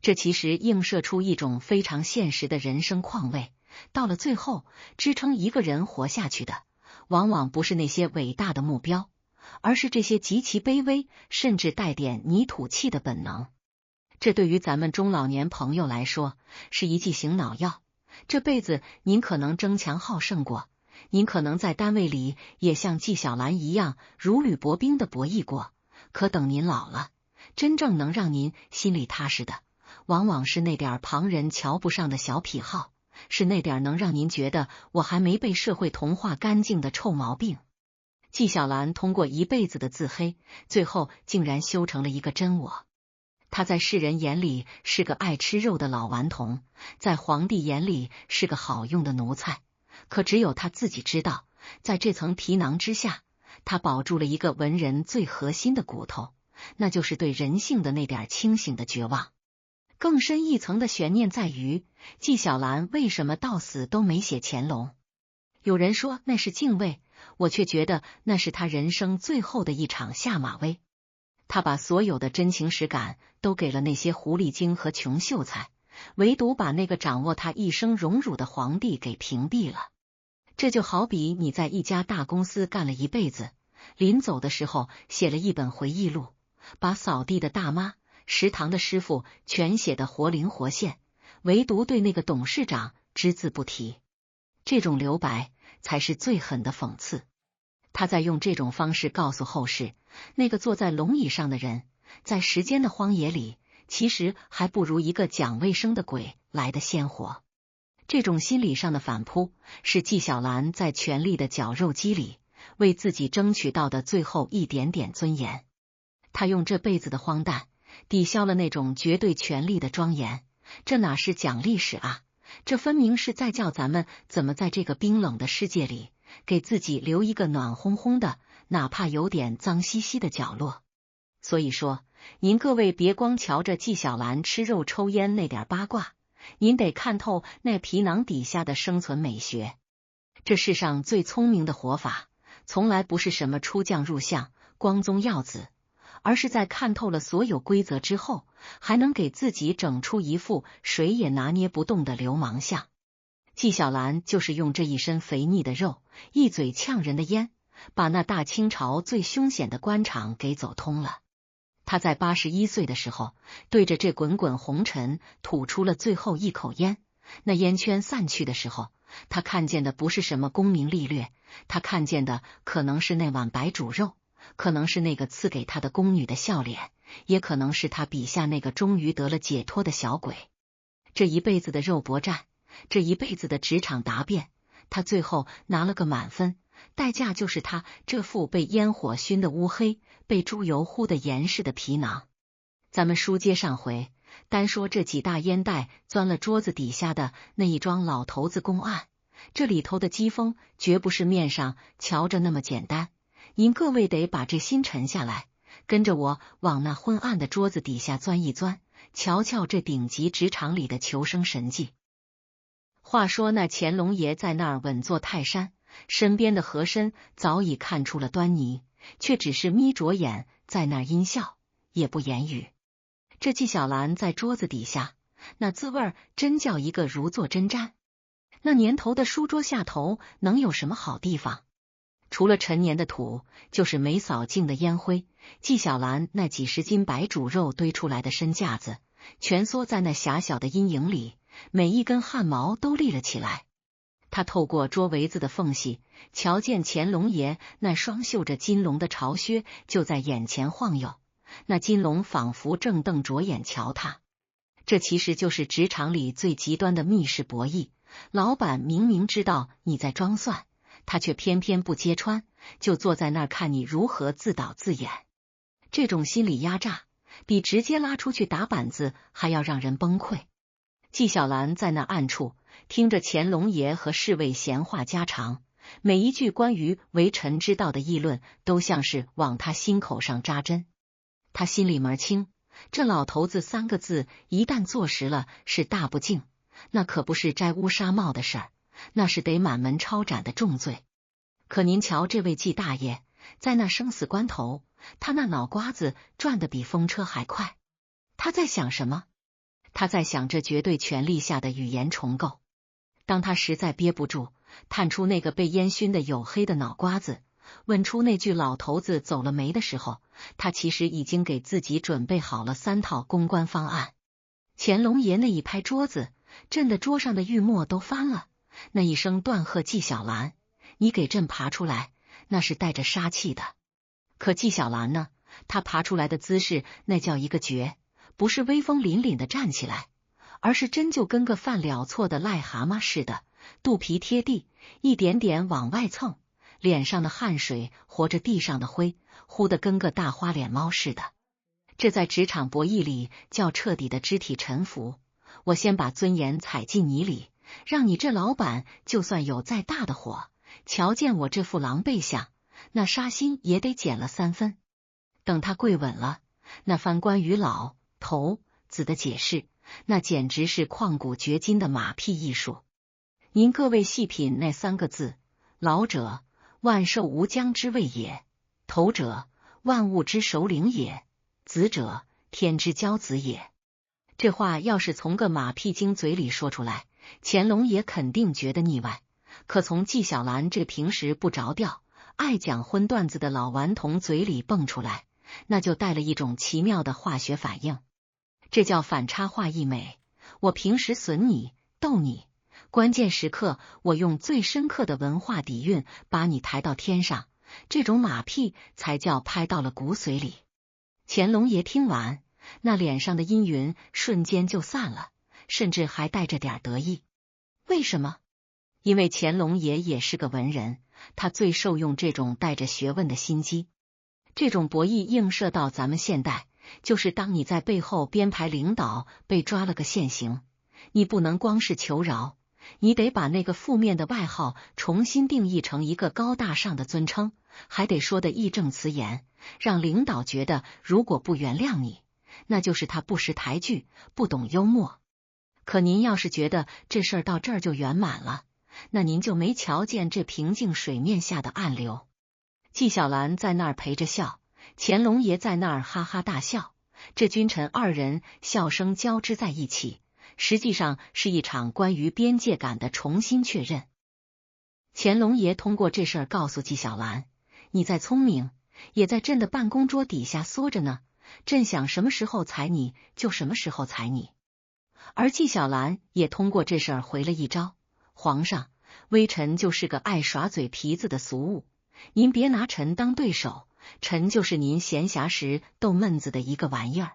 这其实映射出一种非常现实的人生况味，到了最后，支撑一个人活下去的，往往不是那些伟大的目标，而是这些极其卑微，甚至带点泥土气的本能。这对于咱们中老年朋友来说，是一剂醒脑药。这辈子您可能争强好胜过，您可能在单位里也像纪晓岚一样如履薄冰的博弈过，可等您老了，真正能让您心里踏实的，往往是那点旁人瞧不上的小癖好，是那点能让您觉得我还没被社会同化干净的臭毛病。纪晓岚通过一辈子的自黑，最后竟然修成了一个真我。他在世人眼里是个爱吃肉的老顽童，在皇帝眼里是个好用的奴才，可只有他自己知道，在这层皮囊之下，他保住了一个文人最核心的骨头，那就是对人性的那点清醒的绝望。更深一层的悬念在于，纪晓岚为什么到死都没写乾隆？有人说那是敬畏，我却觉得那是他人生最后的一场下马威。他把所有的真情实感都给了那些狐狸精和穷秀才，唯独把那个掌握他一生荣辱的皇帝给屏蔽了。这就好比你在一家大公司干了一辈子，临走的时候写了一本回忆录，把扫地的大妈、食堂的师傅全写得活灵活现，唯独对那个董事长只字不提。这种留白才是最狠的讽刺。他在用这种方式告诉后世，那个坐在龙椅上的人，在时间的荒野里，其实还不如一个讲卫生的鬼来得鲜活。这种心理上的反扑，是纪晓岚在权力的绞肉机里为自己争取到的最后一点点尊严。他用这辈子的荒诞抵消了那种绝对权力的庄严，这哪是讲历史啊？这分明是在教咱们怎么在这个冰冷的世界里，给自己留一个暖烘烘的，哪怕有点脏兮兮的角落。所以说，您各位别光瞧着纪晓岚吃肉抽烟那点八卦，您得看透那皮囊底下的生存美学。这世上最聪明的活法，从来不是什么出将入相、光宗耀祖，而是在看透了所有规则之后，还能给自己整出一副谁也拿捏不动的流氓相。纪晓岚就是用这一身肥腻的肉，一嘴呛人的烟，把那大清朝最凶险的官场给走通了。他在81岁的时候，对着这滚滚红尘吐出了最后一口烟。那烟圈散去的时候，他看见的不是什么功名利掠，他看见的可能是那碗白煮肉，可能是那个赐给他的宫女的笑脸，也可能是他笔下那个终于得了解脱的小鬼。这一辈子的肉搏战，这一辈子的职场答辩，他最后拿了个满分，代价就是他这副被烟火熏得乌黑、被猪油糊的严实的皮囊。咱们书接上回，单说这几大烟袋钻了桌子底下的那一桩老头子公案，这里头的讥讽绝不是面上瞧着那么简单。您各位得把这心沉下来，跟着我往那昏暗的桌子底下钻一钻，瞧瞧这顶级职场里的求生神迹。话说那乾隆爷在那儿稳坐泰山，身边的和珅早已看出了端倪，却只是眯着眼在那儿阴笑，也不言语。这纪晓岚在桌子底下，那滋味真叫一个如坐针毡。那年头的书桌下头能有什么好地方？除了陈年的土，就是没扫净的烟灰。纪晓岚那几十斤白煮肉堆出来的身架子，蜷缩在那狭小的阴影里，每一根汗毛都立了起来。他透过桌围子的缝隙，瞧见乾隆爷那双绣着金龙的朝靴就在眼前晃悠，那金龙仿佛正瞪着眼瞧他。这其实就是职场里最极端的密室博弈，老板明明知道你在装蒜，他却偏偏不揭穿，就坐在那儿看你如何自导自演。这种心理压榨，比直接拉出去打板子还要让人崩溃。纪晓岚在那暗处听着乾隆爷和侍卫闲话家常，每一句关于为臣之道的议论，都像是往他心口上扎针。他心里门清，这老头子3个字一旦坐实了是大不敬，那可不是摘乌纱帽的事儿，那是得满门抄斩的重罪。可您瞧这位季大爷，在那生死关头，他那脑瓜子转得比风车还快。他在想什么？他在想这绝对权力下的语言重构。当他实在憋不住，探出那个被烟熏的黝黑的脑瓜子，问出那句老头子走了没的时候，他其实已经给自己准备好了3套公关方案。乾隆爷那一拍桌子，震得桌上的玉墨都翻了，那一声断喝：“纪晓岚，你给朕爬出来！”那是带着杀气的。可纪晓岚呢？他爬出来的姿势那叫一个绝，不是威风凛凛的站起来，而是真就跟个犯了错的癞蛤蟆似的，肚皮贴地，一点点往外蹭，脸上的汗水和着地上的灰，呼得跟个大花脸猫似的。这在职场博弈里叫彻底的肢体臣服。我先把尊严踩进泥里，让你这老板就算有再大的火，瞧见我这副狼狈相，那杀心也得减了3分。等他跪稳了，那番关于老头子的解释，那简直是旷古绝今的马屁艺术。您各位细品那3个字：老者，万寿无疆之谓也；头者，万物之首领也；子者，天之骄子也。这话要是从个马屁精嘴里说出来，乾隆也肯定觉得腻歪。可从纪晓岚这平时不着调、爱讲荤段子的老顽童嘴里蹦出来，那就带了一种奇妙的化学反应。这叫反差化异美。我平时损你、逗你，关键时刻我用最深刻的文化底蕴把你抬到天上，这种马屁才叫拍到了骨髓里。乾隆爷听完，那脸上的阴云瞬间就散了，甚至还带着点得意。为什么？因为乾隆爷也是个文人，他最受用这种带着学问的心机。这种博弈映射到咱们现代，就是当你在背后编排领导被抓了个现行，你不能光是求饶，你得把那个负面的外号重新定义成一个高大上的尊称，还得说的义正辞严，让领导觉得如果不原谅你，那就是他不识抬举，不懂幽默。可您要是觉得这事儿到这儿就圆满了，那您就没瞧见这平静水面下的暗流。纪晓岚在那儿陪着笑，乾隆爷在那儿哈哈大笑，这君臣2人笑声交织在一起，实际上是一场关于边界感的重新确认。乾隆爷通过这事儿告诉纪晓岚，你再聪明，也在朕的办公桌底下缩着呢，朕想什么时候踩你就什么时候踩你。而纪晓岚也通过这事儿回了一招，皇上，微臣就是个爱耍嘴皮子的俗物，您别拿臣当对手，臣就是您闲暇时逗闷子的一个玩意儿。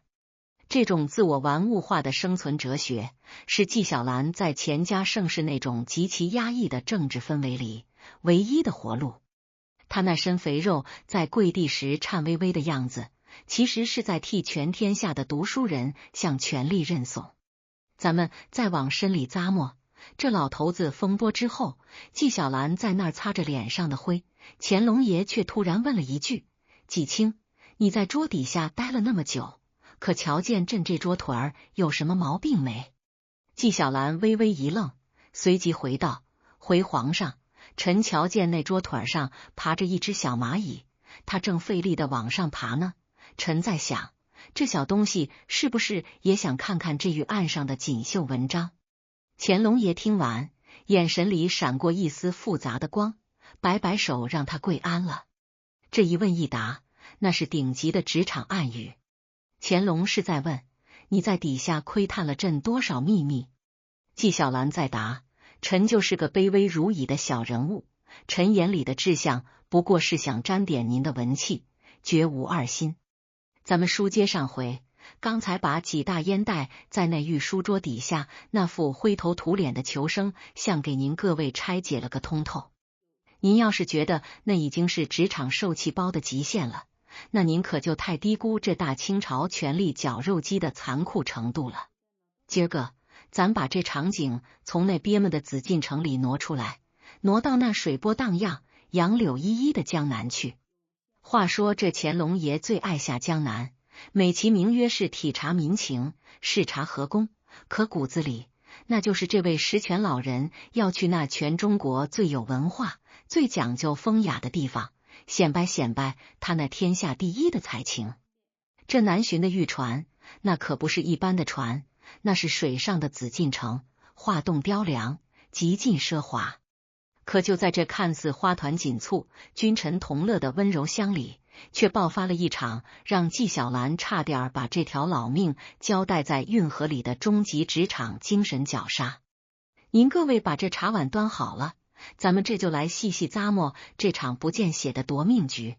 这种自我玩物化的生存哲学，是纪晓岚在钱家盛世那种极其压抑的政治氛围里唯一的活路。他那身肥肉在跪地时颤巍巍的样子，其实是在替全天下的读书人向权力认怂。咱们再往深里咂摸，这老头子风波之后，纪晓岚在那儿擦着脸上的灰，乾隆爷却突然问了一句：纪清，你在桌底下待了那么久，可瞧见朕这桌腿儿有什么毛病没？纪晓岚微微一愣，随即回道：回皇上，臣瞧见那桌腿上爬着一只小蚂蚁，它正费力的往上爬呢。臣在想，这小东西是不是也想看看这玉案上的锦绣文章？乾隆爷听完，眼神里闪过一丝复杂的光，摆摆手让他跪安了。这一问一答，那是顶级的职场暗语。乾隆是在问，你在底下窥探了朕多少秘密？纪晓岚在答，臣就是个卑微如蚁的小人物，臣眼里的志向不过是想沾点您的文气，绝无二心。咱们书接上回，刚才把几大烟袋在那御书桌底下那副灰头土脸的求生像给您各位拆解了个通透。您要是觉得那已经是职场受气包的极限了，那您可就太低估这大清朝权力绞肉机的残酷程度了。今儿个咱把这场景从那憋闷的紫禁城里挪出来，挪到那水波荡漾、杨柳依依的江南去。话说这乾隆爷最爱下江南，美其名曰是体察民情，视察河工，可骨子里那就是这位实权老人要去那全中国最有文化、最讲究风雅的地方，显摆他那天下第一的才情。这南巡的玉船，那可不是一般的船，那是水上的紫禁城，画栋雕梁，极尽奢华。可就在这看似花团锦簇、君臣同乐的温柔乡里，却爆发了一场让纪晓岚差点把这条老命交代在运河里的终极职场精神绞杀。您各位把这茶碗端好了，咱们这就来细细咂摸这场不见血的夺命局。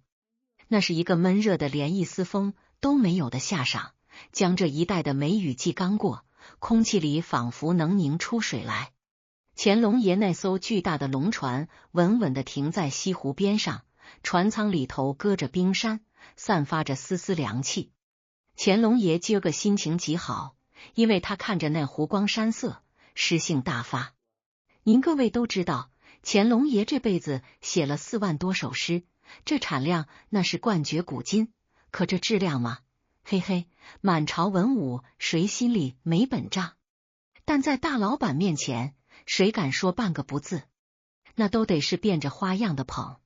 那是一个闷热的连一丝风都没有的夏晌，江浙一带的梅雨季刚过，空气里仿佛能凝出水来。乾隆爷那艘巨大的龙船稳稳地停在西湖边上，船舱里头搁着冰山，散发着丝丝凉气。乾隆爷今儿个心情极好，因为他看着那湖光山色，诗兴大发。您各位都知道，乾隆爷这辈子写了4万多首诗，这产量那是冠绝古今，可这质量嘛，嘿嘿，满朝文武谁心里没本账？但在大老板面前，谁敢说半个不字？那都得是变着花样的捧。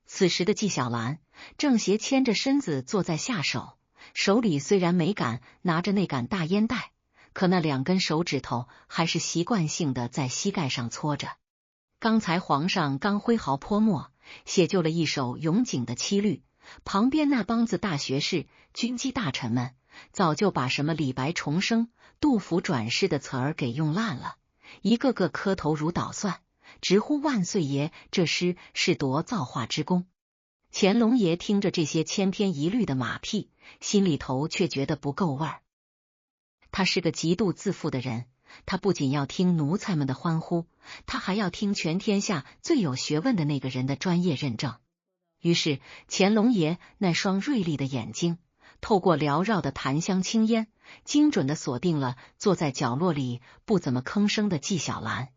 此时的纪晓岚正斜牵着身子坐在下手，手里虽然没敢拿着那杆大烟袋，可那2根手指头还是习惯性的在膝盖上搓着。刚才皇上刚挥毫泼墨，写就了一首永景的七律，旁边那帮子大学士、军机大臣们早就把什么李白重生、杜甫转世的词儿给用烂了，一个个磕头如捣蒜，直呼万岁爷，这诗是夺造化之功。乾隆爷听着这些千篇一律的马屁，心里头却觉得不够味儿。他是个极度自负的人，他不仅要听奴才们的欢呼，他还要听全天下最有学问的那个人的专业认证。于是乾隆爷那双锐利的眼睛透过缭绕的檀香青烟，精准地锁定了坐在角落里不怎么吭声的纪晓岚。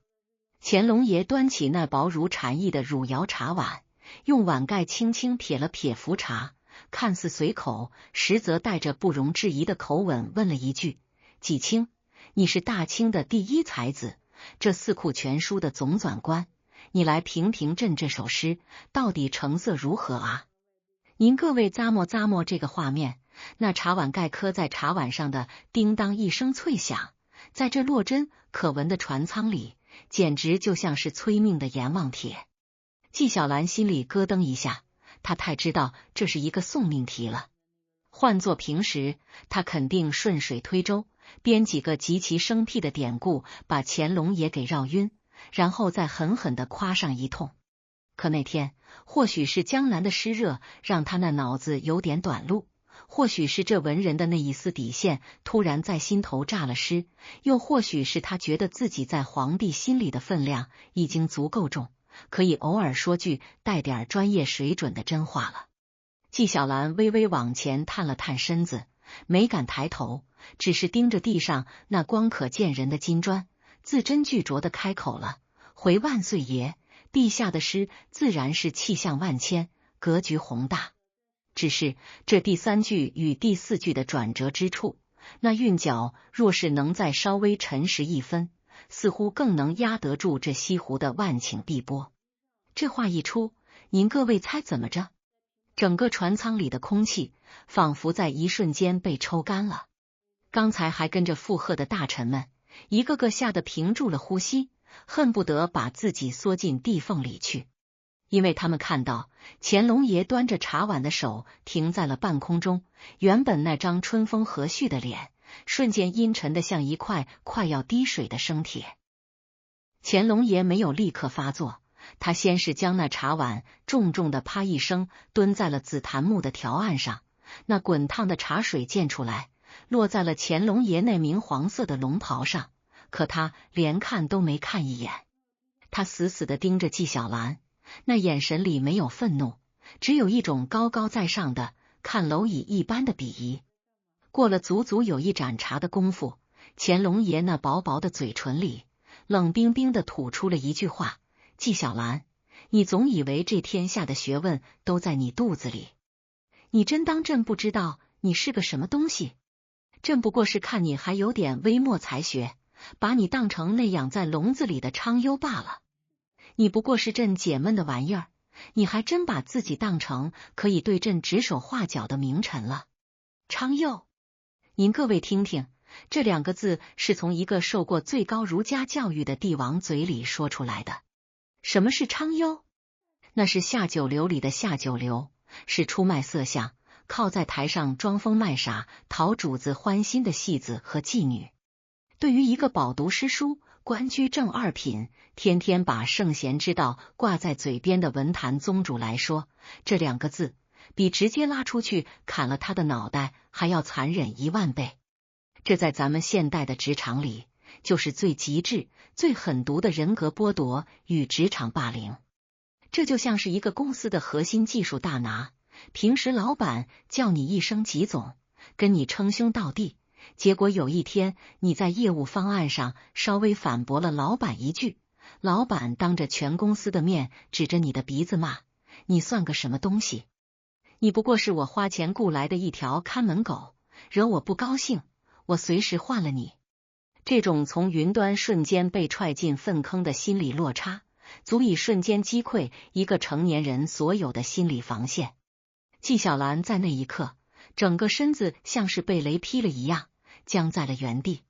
乾隆爷端起那薄如蝉翼的汝窑茶碗，用碗盖轻轻撇了撇浮茶，看似随口，实则带着不容置疑的口吻问了一句：纪清，你是大清的第一才子，这四库全书的总纂官，你来评评朕这首诗到底成色如何啊？您各位咂摸咂摸这个画面，那茶碗盖磕在茶碗上的叮当一声脆响，在这落针可闻的船舱里，简直就像是催命的阎王帖。纪晓岚心里咯噔一下，他太知道这是一个送命题了。换作平时，他肯定顺水推舟，编几个极其生僻的典故，把乾隆爷给绕晕，然后再狠狠地夸上一通。可那天，或许是江南的湿热让他那脑子有点短路，或许是这文人的那一丝底线突然在心头炸了湿，又或许是他觉得自己在皇帝心里的分量已经足够重，可以偶尔说句带点专业水准的真话了。纪晓岚微微往前探了探身子，没敢抬头，只是盯着地上那光可见人的金砖，字斟句酌的开口了：回万岁爷，陛下的诗自然是气象万千，格局宏大。只是这第3句与第4句的转折之处，那韵脚若是能再稍微沉实一分，似乎更能压得住这西湖的万顷碧波。这话一出，您各位猜怎么着？整个船舱里的空气仿佛在一瞬间被抽干了。刚才还跟着附和的大臣们，一个个吓得屏住了呼吸，恨不得把自己缩进地缝里去。因为他们看到乾隆爷端着茶碗的手停在了半空中，原本那张春风和煦的脸瞬间阴沉的像一块快要滴水的生铁。乾隆爷没有立刻发作，他先是将那茶碗重重的啪一声蹲在了紫檀木的条案上，那滚烫的茶水溅出来，落在了乾隆爷那明黄色的龙袍上，可他连看都没看一眼。他死死地盯着纪晓岚，那眼神里没有愤怒，只有一种高高在上的看蝼蚁一般的鄙夷。过了足足有一盏茶的功夫，乾隆爷那薄薄的嘴唇里冷冰冰的吐出了一句话：纪晓岚，你总以为这天下的学问都在你肚子里，你真当朕不知道你是个什么东西？朕不过是看你还有点微末才学，把你当成那养在笼子里的昌优罢了。你不过是朕解闷的玩意儿，你还真把自己当成可以对朕指手画脚的名臣了。昌佑，您各位听听，这2个字是从一个受过最高儒家教育的帝王嘴里说出来的。什么是昌优？那是下九流里的下九流，是出卖色相，靠在台上装疯卖傻，讨主子欢心的戏子和妓女。对于一个饱读诗书、官居正二品，天天把圣贤之道挂在嘴边的文坛宗主来说，这2个字比直接拉出去砍了他的脑袋还要残忍10000倍。这在咱们现代的职场里，就是最极致、最狠毒的人格剥夺与职场霸凌。这就像是一个公司的核心技术大拿，平时老板叫你一声级总，跟你称兄道弟，结果有一天你在业务方案上稍微反驳了老板一句，老板当着全公司的面指着你的鼻子骂，你算个什么东西？你不过是我花钱雇来的一条看门狗，惹我不高兴，我随时换了你。这种从云端瞬间被踹进粪坑的心理落差，足以瞬间击溃一个成年人所有的心理防线。纪晓岚在那一刻，整个身子像是被雷劈了一样，僵在了原地。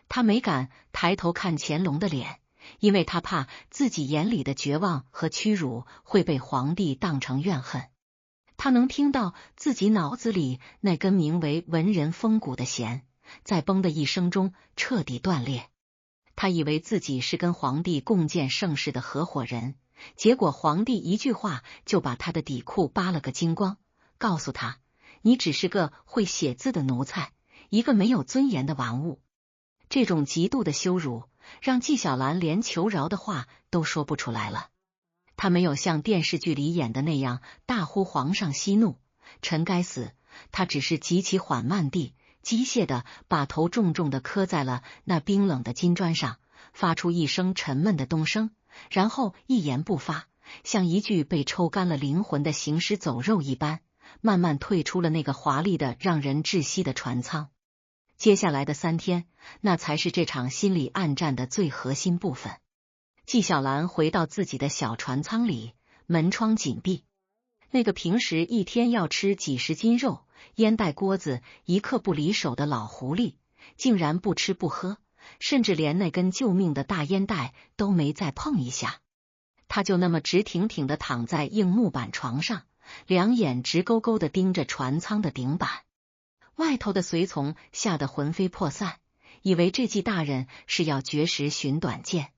他没敢抬头看乾隆的脸，因为他怕自己眼里的绝望和屈辱会被皇帝当成怨恨。他能听到自己脑子里那根名为文人风骨的弦，在嘣的一声中彻底断裂。他以为自己是跟皇帝共建盛世的合伙人，结果皇帝一句话就把他的底裤扒了个精光，告诉他，你只是个会写字的奴才，一个没有尊严的玩物。这种极度的羞辱，让纪晓岚连求饶的话都说不出来了。他没有像电视剧里演的那样大呼皇上息怒，臣该死，他只是极其缓慢地机械地把头重重地磕在了那冰冷的金砖上，发出一声沉闷的咚声，然后一言不发，像一具被抽干了灵魂的行尸走肉一般，慢慢退出了那个华丽的让人窒息的船舱。接下来的3天，那才是这场心理暗战的最核心部分。纪晓岚回到自己的小船舱里，门窗紧闭。那个平时一天要吃几十斤肉、烟袋锅子一刻不离手的老狐狸，竟然不吃不喝，甚至连那根救命的大烟袋都没再碰一下。他就那么直挺挺地躺在硬木板床上，两眼直勾勾地盯着船舱的顶板。外头的随从吓得魂飞魄散，以为这纪大人是要绝食寻短见。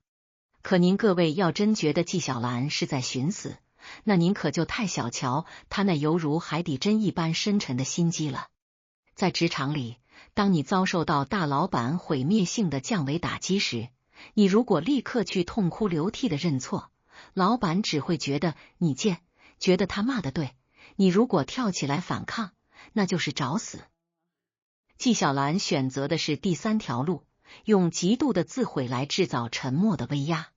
可您各位要真觉得纪晓岚是在寻死，那您可就太小瞧他那犹如海底针一般深沉的心机了。在职场里，当你遭受到大老板毁灭性的降维打击时，你如果立刻去痛哭流涕的认错，老板只会觉得你贱，觉得他骂得对。你如果跳起来反抗，那就是找死。纪晓岚选择的是第3条路，用极度的自毁来制造沉默的威压。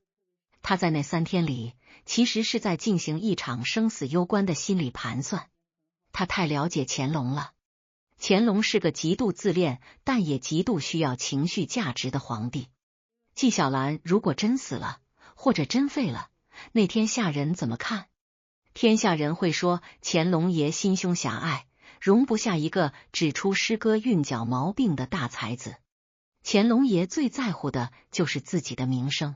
他在那3天里，其实是在进行一场生死攸关的心理盘算。他太了解乾隆了。乾隆是个极度自恋，但也极度需要情绪价值的皇帝。纪晓岚如果真死了，或者真废了，那天下人怎么看？天下人会说乾隆爷心胸狭隘，容不下一个指出诗歌韵脚毛病的大才子。乾隆爷最在乎的就是自己的名声。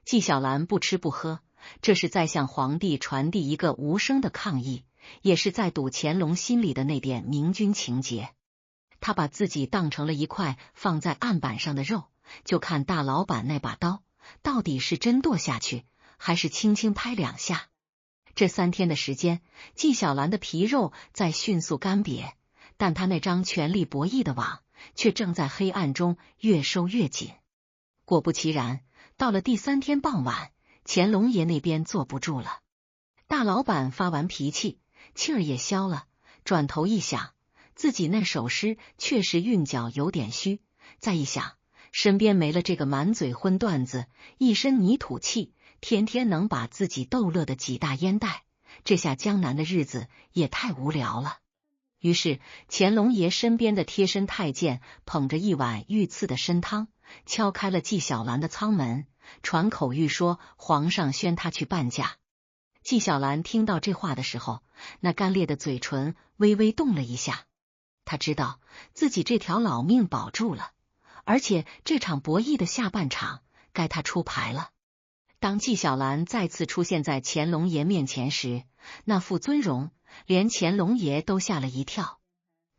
纪晓岚不吃不喝，这是在向皇帝传递一个无声的抗议，也是在赌乾隆心里的那点明君情节。他把自己当成了一块放在案板上的肉，就看大老板那把刀到底是真剁下去，还是轻轻拍2下。这3天的时间，纪晓岚的皮肉在迅速干瘪，但他那张权力博弈的网却正在黑暗中越收越紧。果不其然，到了第3天傍晚，乾隆爷那边坐不住了。大老板发完脾气，气儿也消了，转头一想，自己那首诗确实韵脚有点虚，再一想，身边没了这个满嘴荤段子、一身泥土气，天天能把自己逗乐的几大烟袋，这下江南的日子也太无聊了。于是乾隆爷身边的贴身太监捧着一碗御赐的参汤，敲开了纪晓岚的舱门，传口谕说皇上宣他去伴驾。纪晓岚听到这话的时候，那干裂的嘴唇微微动了一下。他知道自己这条老命保住了，而且这场博弈的下半场该他出牌了。当纪晓岚再次出现在乾隆爷面前时，那副尊容连乾隆爷都吓了一跳。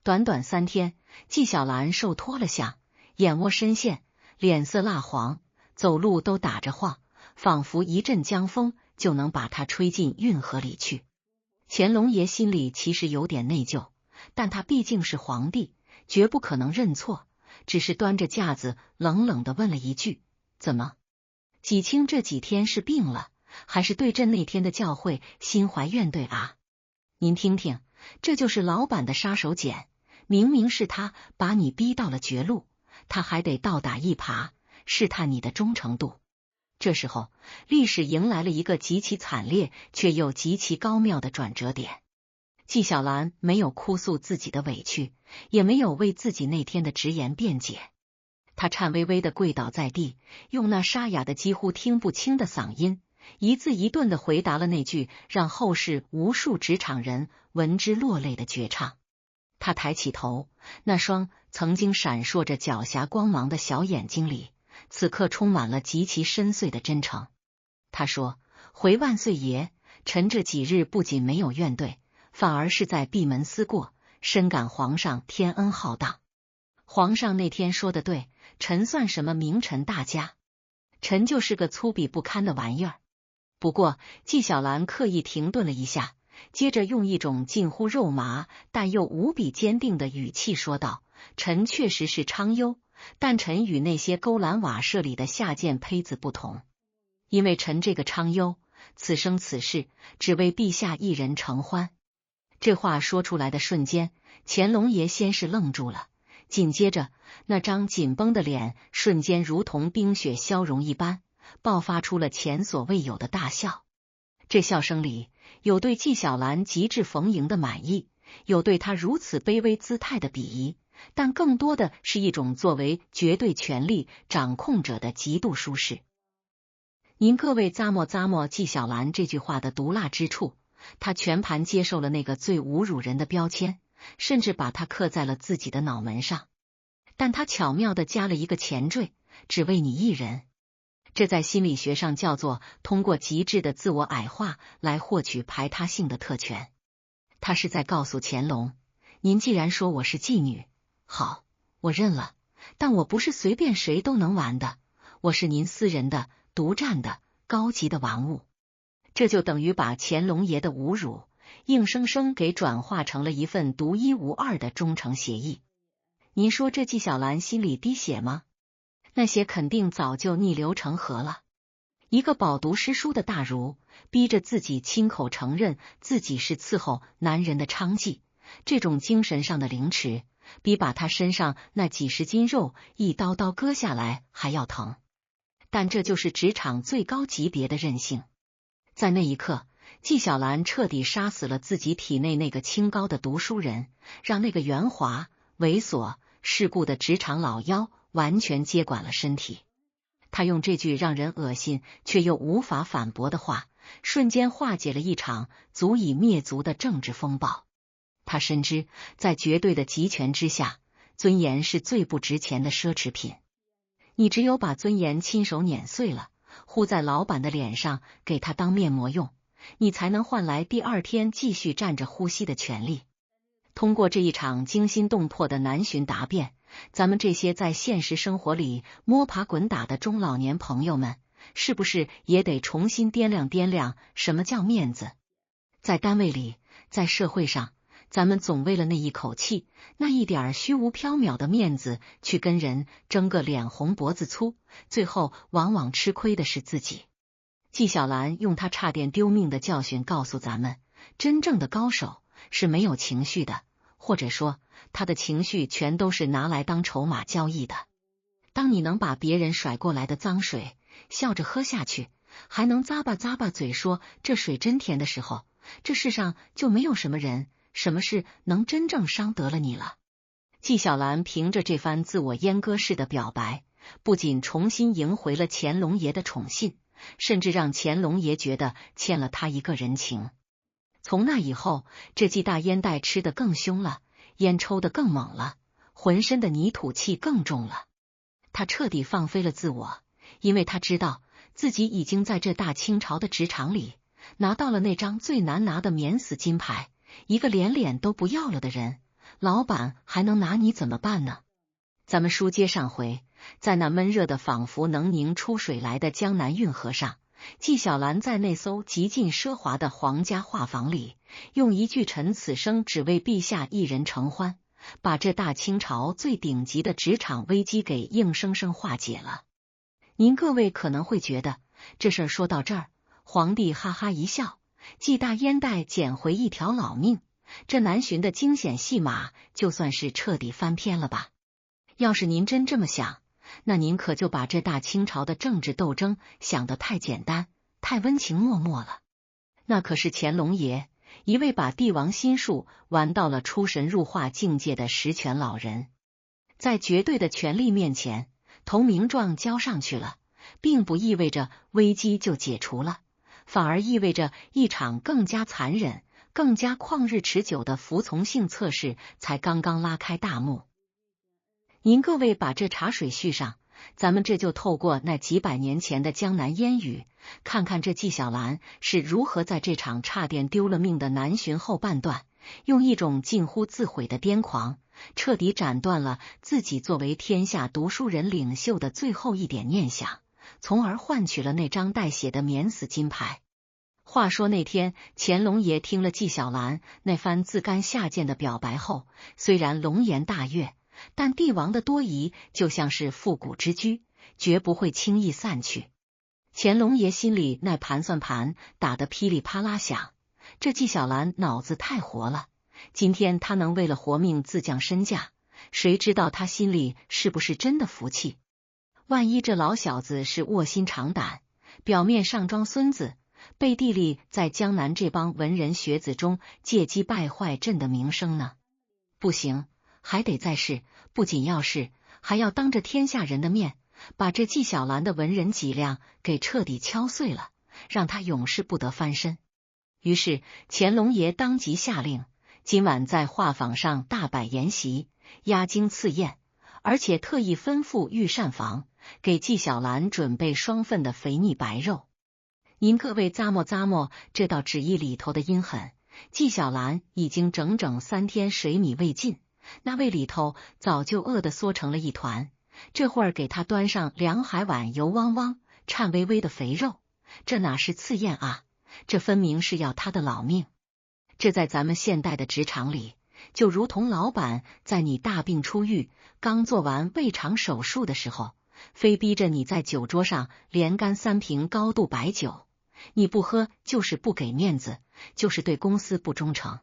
短短3天，纪晓岚瘦脱了相，眼窝深陷，脸色蜡黄，走路都打着晃，仿佛一阵江风就能把他吹进运河里去。乾隆爷心里其实有点内疚，但他毕竟是皇帝，绝不可能认错，只是端着架子冷冷地问了一句：怎么？纪清这几天是病了，还是对朕那天的教诲心怀怨怼啊？您听听，这就是老板的杀手锏，明明是他把你逼到了绝路，他还得倒打一耙，试探你的忠诚度。这时候，历史迎来了一个极其惨烈却又极其高妙的转折点。纪晓岚没有哭诉自己的委屈，也没有为自己那天的直言辩解，他颤巍巍地跪倒在地，用那沙哑的几乎听不清的嗓音，一字一顿地回答了那句让后世无数职场人闻之落泪的绝唱。他抬起头，那双曾经闪烁着狡黠光芒的小眼睛里，此刻充满了极其深邃的真诚。他说：回万岁爷，臣这几日不仅没有怨怼，反而是在闭门思过，深感皇上天恩浩荡。皇上那天说的对，臣算什么名臣大家？臣就是个粗鄙不堪的玩意儿。不过纪晓岚刻意停顿了一下，接着用一种近乎肉麻但又无比坚定的语气说道：臣确实是昌幽，但臣与那些勾栏瓦舍里的下贱胚子不同，因为臣这个昌幽，此生此世只为陛下一人承欢。这话说出来的瞬间，乾隆爷先是愣住了，紧接着那张紧绷的脸瞬间如同冰雪消融一般，爆发出了前所未有的大笑。这笑声里有对纪晓岚极致逢迎的满意，有对他如此卑微姿态的鄙夷，但更多的是一种作为绝对权力掌控者的极度舒适。您各位咂摸纪晓岚这句话的毒辣之处，他全盘接受了那个最侮辱人的标签，甚至把它刻在了自己的脑门上。但他巧妙地加了一个前缀：只为你一人。这在心理学上叫做通过极致的自我矮化来获取排他性的特权。他是在告诉乾隆，您既然说我是妓女，好，我认了，但我不是随便谁都能玩的，我是您私人的、独占的、高级的玩物。这就等于把乾隆爷的侮辱硬生生给转化成了一份独一无二的忠诚协议。您说这纪晓岚心里滴血吗？那些肯定早就逆流成河了。一个饱读诗书的大儒，逼着自己亲口承认自己是伺候男人的娼妓，这种精神上的凌迟，比把他身上那几十斤肉一刀刀割下来还要疼。但这就是职场最高级别的任性。在那一刻，纪晓岚彻底杀死了自己体内那个清高的读书人，让那个圆滑、猥琐、世故的职场老妖完全接管了身体。他用这句让人恶心却又无法反驳的话，瞬间化解了一场足以灭族的政治风暴。他深知，在绝对的集权之下，尊严是最不值钱的奢侈品。你只有把尊严亲手碾碎了，糊在老板的脸上给他当面膜用，你才能换来第二天继续站着呼吸的权利。通过这一场惊心动魄的南巡答辩，咱们这些在现实生活里摸爬滚打的中老年朋友们，是不是也得重新掂量掂量什么叫面子？在单位里，在社会上，咱们总为了那一口气，那一点虚无缥缈的面子去跟人争个脸红脖子粗，最后往往吃亏的是自己。纪晓岚用他差点丢命的教训告诉咱们，真正的高手是没有情绪的，或者说他的情绪全都是拿来当筹码交易的。当你能把别人甩过来的脏水笑着喝下去，还能咂巴咂巴嘴说这水真甜的时候，这世上就没有什么人什么事能真正伤得了你了？纪晓岚凭着这番自我阉割式的表白，不仅重新赢回了乾隆爷的宠信，甚至让乾隆爷觉得欠了他一个人情。从那以后，这季大烟袋吃得更凶了，烟抽得更猛了，浑身的泥土气更重了。他彻底放飞了自我，因为他知道自己已经在这大清朝的职场里拿到了那张最难拿的免死金牌。一个连脸都不要了的人，老板还能拿你怎么办呢？咱们书接上回，在那闷热的仿佛能拧出水来的江南运河上，纪晓岚在那艘极尽奢华的皇家画舫里，用一句臣此生只为陛下一人承欢，把这大清朝最顶级的职场危机给硬生生化解了。您各位可能会觉得，这事儿说到这儿，皇帝哈哈一笑，纪大烟袋捡回一条老命，这南巡的惊险戏码就算是彻底翻篇了吧？要是您真这么想，那您可就把这大清朝的政治斗争想得太简单、太温情脉脉了。那可是乾隆爷，一位把帝王心术玩到了出神入化境界的实权老人，在绝对的权力面前，投名状交上去了，并不意味着危机就解除了，反而意味着一场更加残忍、更加旷日持久的服从性测试才刚刚拉开大幕。您各位把这茶水续上，咱们这就透过那几百年前的江南烟雨，看看这纪晓岚是如何在这场差点丢了命的南巡后半段，用一种近乎自毁的癫狂，彻底斩断了自己作为天下读书人领袖的最后一点念想，从而换取了那张带血的免死金牌。话说那天，乾隆爷听了纪晓岚那番自甘下贱的表白后，虽然龙颜大悦，但帝王的多疑就像是复古之居，绝不会轻易散去。乾隆爷心里那盘算盘打得噼里啪啦响，这纪晓岚脑子太活了，今天他能为了活命自降身价，谁知道他心里是不是真的服气？万一这老小子是卧薪尝胆，表面上装孙子，背地里在江南这帮文人学子中借机败坏朕的名声呢？不行，还得再试，不仅要试，还要当着天下人的面，把这纪晓岚的文人脊梁给彻底敲碎了，让他永世不得翻身。于是乾隆爷当即下令，今晚在画舫上大摆筵席，压惊赐宴，而且特意吩咐御膳房给纪晓岚准备双份的肥腻白肉。您各位咂摸咂摸这道旨意里头的阴狠，纪晓岚已经整整3天水米未进，那胃里头早就饿得缩成了一团，这会儿给他端上2海碗油汪汪、颤巍巍的肥肉，这哪是赐宴啊，这分明是要他的老命。这在咱们现代的职场里，就如同老板在你大病初愈、刚做完胃肠手术的时候，非逼着你在酒桌上连干3瓶高度白酒，你不喝就是不给面子，就是对公司不忠诚。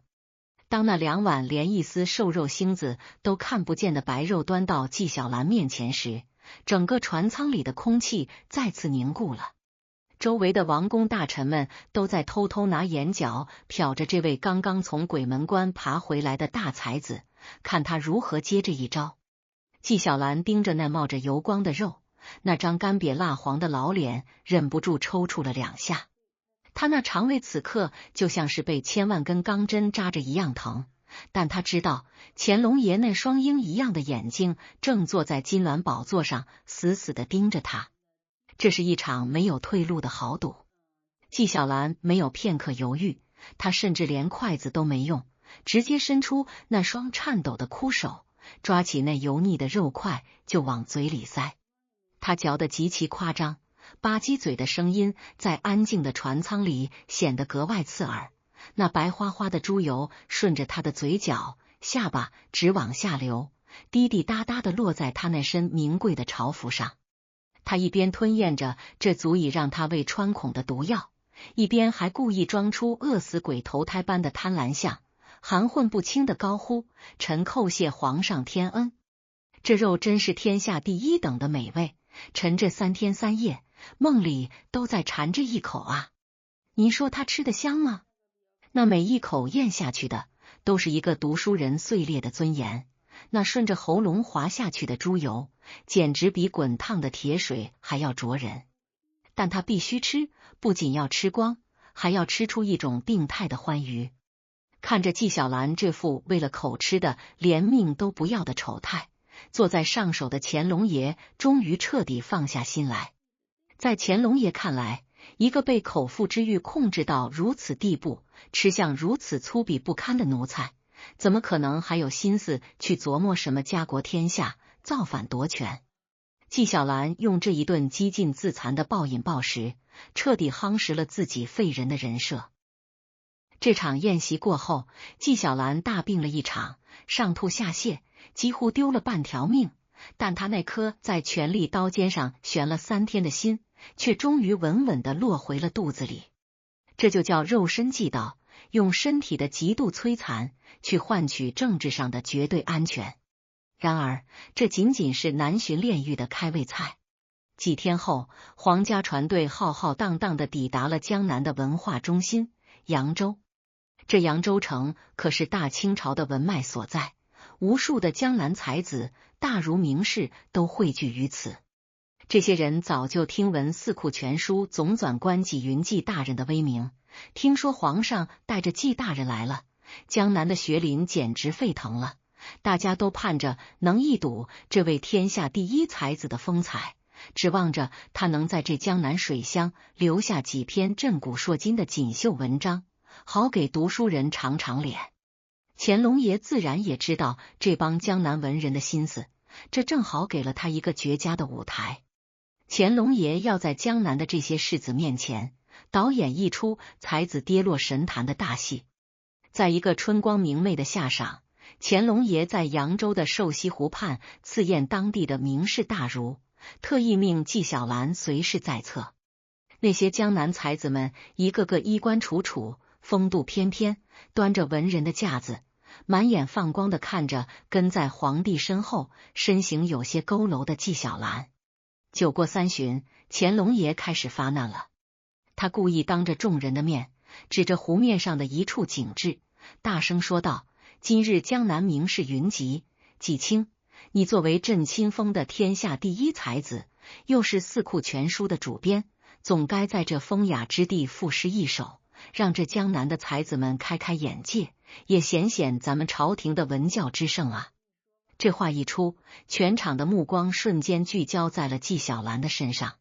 当那2碗连一丝瘦肉星子都看不见的白肉端到纪晓岚面前时，整个船舱里的空气再次凝固了。周围的王公大臣们都在偷偷拿眼角瞟着这位刚刚从鬼门关爬回来的大才子，看他如何接这一招。纪晓岚盯着那冒着油光的肉，那张干瘪蜡黄的老脸，忍不住抽搐了2下。他那肠胃此刻就像是被1000万根钢针扎着一样疼，但他知道乾隆爷那双鹰一样的眼睛正坐在金銮宝座上，死死地盯着他。这是一场没有退路的豪赌。纪晓岚没有片刻犹豫，他甚至连筷子都没用，直接伸出那双颤抖的枯手，抓起那油腻的肉块就往嘴里塞。他嚼得极其夸张，吧唧嘴的声音在安静的船舱里显得格外刺耳，那白花花的猪油顺着他的嘴角、下巴直往下流，滴滴答答地落在他那身名贵的朝服上。他一边吞咽着这足以让他胃穿孔的毒药，一边还故意装出饿死鬼投胎般的贪婪相，含混不清的高呼：“臣叩谢皇上天恩！这肉真是天下第1等的美味，臣这3天3夜梦里都在馋着一口啊！您说他吃得香吗？那每一口咽下去的都是一个读书人碎裂的尊严。那顺着喉咙滑下去的猪油，简直比滚烫的铁水还要灼人。但他必须吃，不仅要吃光，还要吃出一种病态的欢愉。看着纪晓岚这副为了口吃的连命都不要的丑态，坐在上首的乾隆爷终于彻底放下心来。在乾隆爷看来，一个被口腹之欲控制到如此地步，吃相如此粗鄙不堪的奴才，怎么可能还有心思去琢磨什么家国天下、造反夺权？纪晓岚用这一顿激进自残的暴饮暴食，彻底夯实了自己废人的人设。这场宴席过后，纪晓岚大病了一场，上吐下泻，几乎丢了半条命。但他那颗在权力刀尖上悬了3天的心，却终于稳稳地落回了肚子里。这就叫肉身祭道，用身体的极度摧残去换取政治上的绝对安全。然而，这仅仅是南巡炼狱的开胃菜。几天后，皇家船队浩浩荡荡地抵达了江南的文化中心扬州。这扬州城可是大清朝的文脉所在，无数的江南才子、大儒名士都汇聚于此。这些人早就听闻四库全书总纂官纪云纪大人的威名，听说皇上带着纪大人来了，江南的学林简直沸腾了。大家都盼着能一睹这位天下第一才子的风采，指望着他能在这江南水乡留下几篇震古烁今的锦绣文章，好给读书人长长脸。乾隆爷自然也知道这帮江南文人的心思，这正好给了他一个绝佳的舞台。乾隆爷要在江南的这些士子面前导演一出才子跌落神坛的大戏。在一个春光明媚的夏晌，乾隆爷在扬州的瘦西湖畔赐宴当地的名士大儒，特意命纪晓岚随侍在侧。那些江南才子们一个个衣冠楚楚，风度翩翩，端着文人的架子，满眼放光地看着跟在皇帝身后身形有些佝偻的纪晓岚。酒过3巡，乾隆爷开始发难了。他故意当着众人的面，指着湖面上的一处景致，大声说道：“今日江南名士云集，纪清，你作为朕亲封的天下第一才子，又是四库全书的主编，总该在这风雅之地赋诗一首，让这江南的才子们开开眼界，也显显咱们朝廷的文教之盛啊！”这话一出，全场的目光瞬间聚焦在了纪晓岚的身上。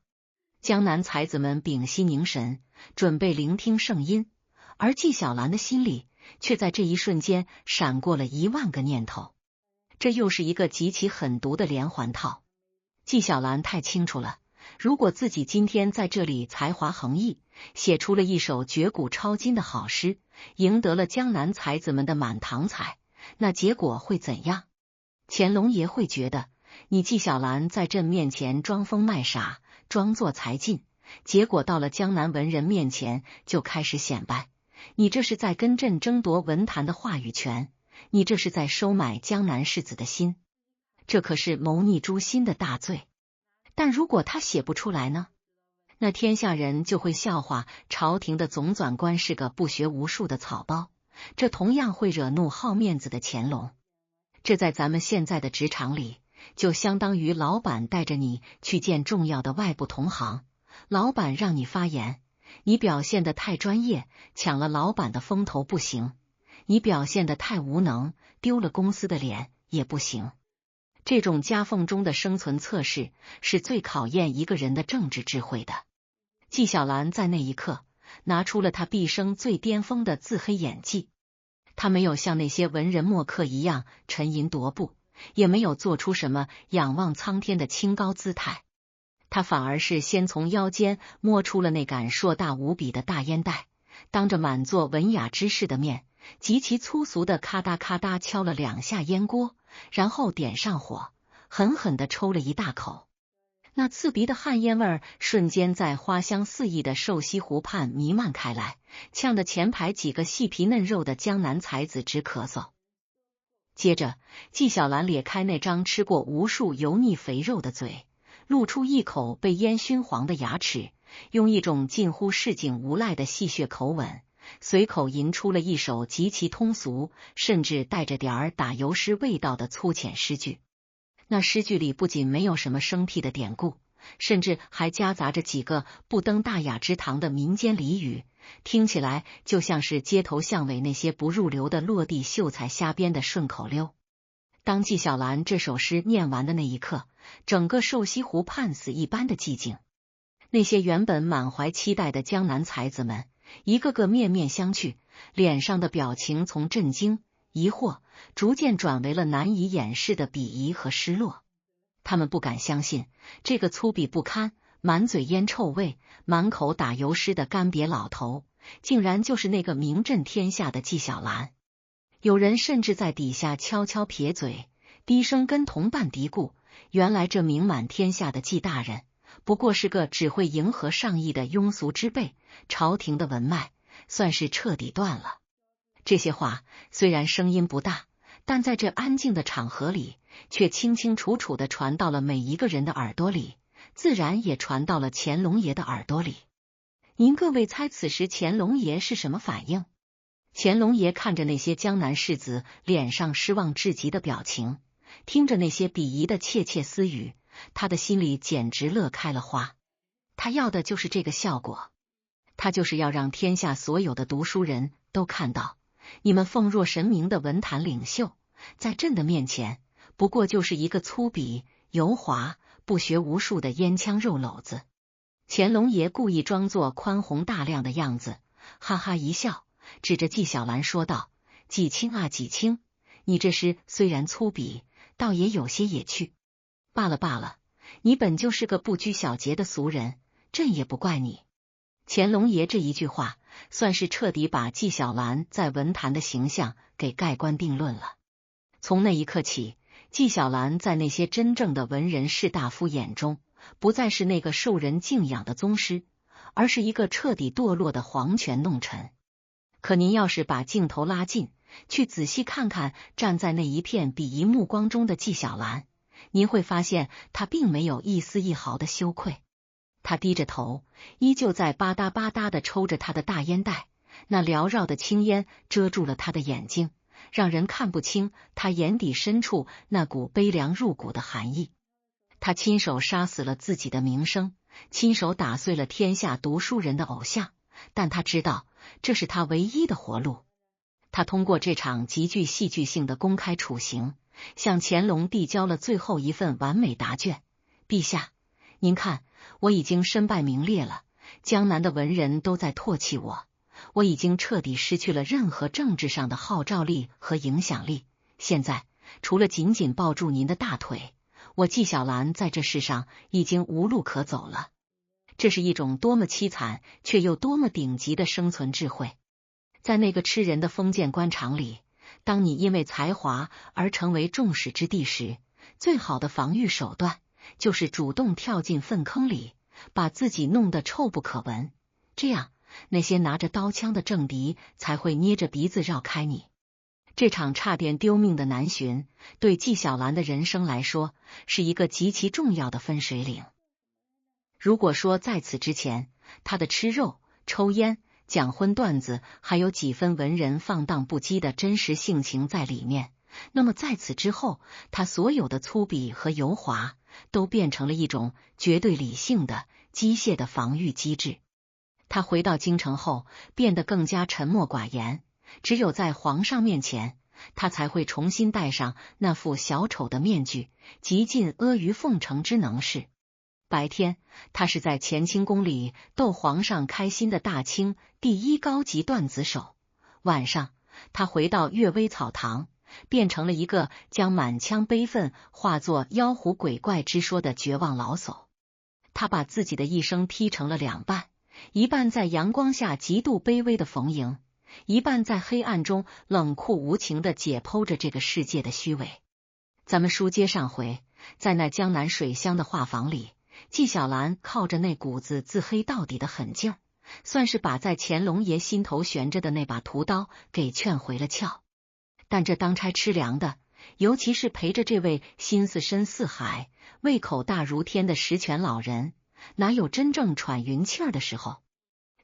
江南才子们屏息凝神，准备聆听圣音，而纪晓岚的心里却在这一瞬间闪过了10000个念头。这又是一个极其狠毒的连环套。纪晓岚太清楚了，如果自己今天在这里才华横溢，写出了一首绝古超今的好诗，赢得了江南才子们的满堂彩，那结果会怎样？乾隆爷会觉得，你纪晓岚在朕面前装疯卖傻，装作才尽，结果到了江南文人面前就开始显摆，你这是在跟朕争夺文坛的话语权，你这是在收买江南士子的心，这可是谋逆诛心的大罪。但如果他写不出来呢？那天下人就会笑话朝廷的总纂官是个不学无术的草包，这同样会惹怒好面子的乾隆。这在咱们现在的职场里，就相当于老板带着你去见重要的外部同行，老板让你发言，你表现得太专业，抢了老板的风头不行，你表现得太无能，丢了公司的脸也不行。这种夹缝中的生存测试是最考验一个人的政治智慧的。纪晓岚在那一刻拿出了他毕生最巅峰的自黑演技。他没有像那些文人墨客一样沉吟踱步，也没有做出什么仰望苍天的清高姿态，他反而是先从腰间摸出了那杆硕大无比的大烟袋，当着满座文雅之士的面，极其粗俗的咔嗒咔嗒敲了2下烟锅，然后点上火，狠狠地抽了一大口。那刺鼻的汗烟味儿瞬间在花香四溢的瘦西湖畔弥漫开来，呛得前排几个细皮嫩肉的江南才子直咳嗽。接着，纪晓岚咧开那张吃过无数油腻肥肉的嘴，露出一口被烟熏黄的牙齿，用一种近乎市井无赖的戏谑口吻随口吟出了一首极其通俗，甚至带着点儿打油诗味道的粗浅诗句。那诗句里不仅没有什么生僻的典故，甚至还夹杂着几个不登大雅之堂的民间俚语，听起来就像是街头巷尾那些不入流的落地秀才瞎编的顺口溜。当纪晓岚这首诗念完的那一刻，整个瘦西湖判死一般的寂静。那些原本满怀期待的江南才子们，一个个面面相觑，脸上的表情从震惊、疑惑，逐渐转为了难以掩饰的鄙夷和失落。他们不敢相信，这个粗鄙不堪、满嘴烟臭味、满口打油诗的干瘪老头，竟然就是那个名震天下的纪晓岚。有人甚至在底下悄悄撇嘴，低声跟同伴嘀咕，原来这名满天下的纪大人，不过是个只会迎合上意的庸俗之辈，朝廷的文脉算是彻底断了。这些话虽然声音不大，但在这安静的场合里，却清清楚楚地传到了每一个人的耳朵里，自然也传到了乾隆爷的耳朵里。您各位猜此时乾隆爷是什么反应？乾隆爷看着那些江南士子脸上失望至极的表情，听着那些鄙夷的窃窃私语，他的心里简直乐开了花。他要的就是这个效果，他就是要让天下所有的读书人都看到，你们奉若神明的文坛领袖，在朕的面前，不过就是一个粗鄙、油滑、不学无术的烟枪肉篓子。乾隆爷故意装作宽宏大量的样子，哈哈一笑，指着纪晓岚说道：“纪清啊纪清，你这诗虽然粗鄙，倒也有些野趣。罢了罢了，你本就是个不拘小节的俗人，朕也不怪你。”乾隆爷这一句话，算是彻底把纪晓岚在文坛的形象给盖棺定论了。从那一刻起，纪晓岚在那些真正的文人士大夫眼中，不再是那个受人敬仰的宗师，而是一个彻底堕落的皇权弄臣。可您要是把镜头拉近，去仔细看看站在那一片鄙夷目光中的纪晓岚，您会发现他并没有一丝一毫的羞愧。他低着头，依旧在吧嗒吧嗒地抽着他的大烟袋，那缭绕的青烟遮住了他的眼睛，让人看不清他眼底深处那股悲凉入骨的寒意。他亲手杀死了自己的名声，亲手打碎了天下读书人的偶像，但他知道这是他唯一的活路。他通过这场极具戏剧性的公开处刑，向乾隆递交了最后一份完美答卷：陛下，您看，我已经身败名裂了，江南的文人都在唾弃我，我已经彻底失去了任何政治上的号召力和影响力。现在，除了紧紧抱住您的大腿，我纪晓岚在这世上已经无路可走了。这是一种多么凄惨却又多么顶级的生存智慧。在那个吃人的封建官场里，当你因为才华而成为众矢之的时，最好的防御手段就是主动跳进粪坑里，把自己弄得臭不可闻，这样那些拿着刀枪的政敌才会捏着鼻子绕开你。这场差点丢命的南巡，对纪晓岚的人生来说，是一个极其重要的分水岭。如果说在此之前，他的吃肉、抽烟、讲荤段子还有几分文人放荡不羁的真实性情在里面，那么在此之后，他所有的粗鄙和油滑都变成了一种绝对理性的、机械的防御机制。他回到京城后，变得更加沉默寡言，只有在皇上面前，他才会重新戴上那副小丑的面具，极尽阿谀奉承之能事。白天，他是在乾清宫里逗皇上开心的大清第一高级段子手；晚上，他回到阅微草堂，变成了一个将满腔悲愤化作妖狐鬼怪之说的绝望老叟。他把自己的一生劈成了两半，一半在阳光下极度卑微的逢迎，一半在黑暗中冷酷无情的解剖着这个世界的虚伪。咱们书接上回，在那江南水乡的画舫里，纪晓岚靠着那股子自黑到底的狠劲儿，算是把在乾隆爷心头悬着的那把屠刀给劝回了鞘。但这当差吃粮的，尤其是陪着这位心思深似海、胃口大如天的实权老人，哪有真正喘匀气儿的时候？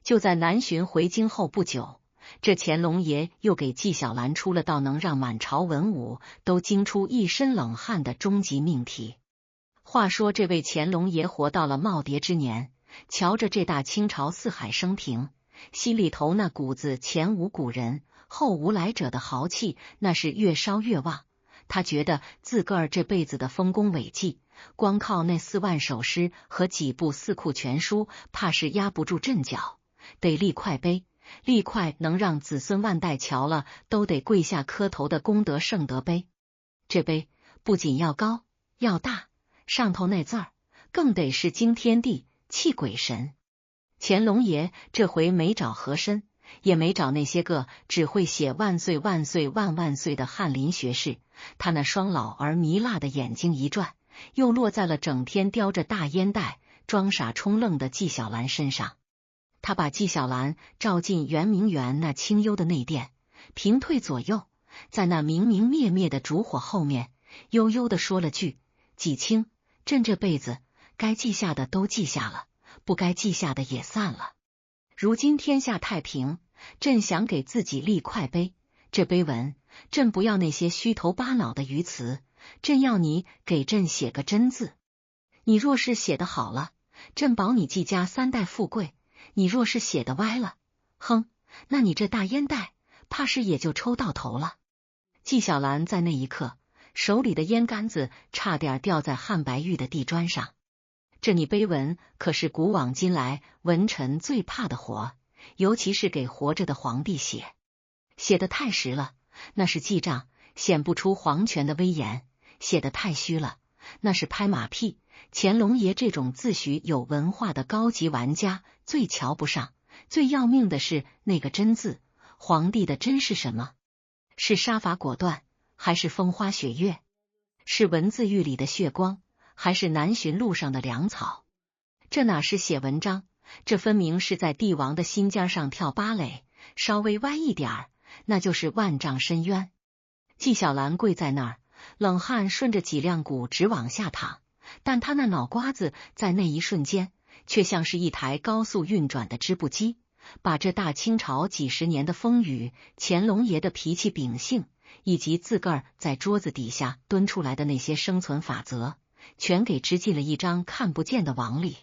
就在南巡回京后不久，这乾隆爷又给纪晓岚出了道能让满朝文武都惊出一身冷汗的终极命题。话说这位乾隆爷活到了耄耋之年，瞧着这大清朝四海升平，心里头那股子前无古人后无来者的豪气，那是越烧越旺。他觉得自个儿这辈子的丰功伟绩，光靠那4万首诗和几部四库全书，怕是压不住阵脚，得立块碑，立块能让子孙万代瞧了都得跪下磕头的功德圣德碑。这碑不仅要高要大，上头那字儿更得是惊天地泣鬼神。乾隆爷这回没找和珅，也没找那些个只会写万岁万岁万万岁的翰林学士，他那双老而糜辣的眼睛一转，又落在了整天叼着大烟袋装傻充愣的纪晓岚身上。他把纪晓岚照进圆明园那清幽的内殿，平退左右，在那明明灭灭的烛火后面，悠悠地说了句：“纪清，朕这辈子该记下的都记下了，不该记下的也散了。如今天下太平，朕想给自己立块碑。这碑文，朕不要那些虚头巴脑的语词，朕要你给朕写个真字。你若是写得好了，朕保你纪家3代富贵；你若是写得歪了，哼，那你这大烟袋怕是也就抽到头了。”纪晓岚在那一刻，手里的烟杆子差点掉在汉白玉的地砖上。这拟碑文可是古往今来文臣最怕的活，尤其是给活着的皇帝写。写得太实了，那是记账，显不出皇权的威严；写得太虚了，那是拍马屁。乾隆爷这种自诩有文化的高级玩家最瞧不上。最要命的是那个真字，皇帝的真是什么？是杀伐果断，还是风花雪月？是文字狱里的血光，还是南巡路上的粮草？这哪是写文章，这分明是在帝王的心尖上跳芭蕾，稍微歪一点儿，那就是万丈深渊。纪晓岚跪在那儿，冷汗顺着脊梁骨直往下淌，但他那脑瓜子在那一瞬间，却像是一台高速运转的织布机，把这大清朝几十年的风雨、乾隆爷的脾气秉性，以及自个儿在桌子底下蹲出来的那些生存法则，全给织进了一张看不见的网里。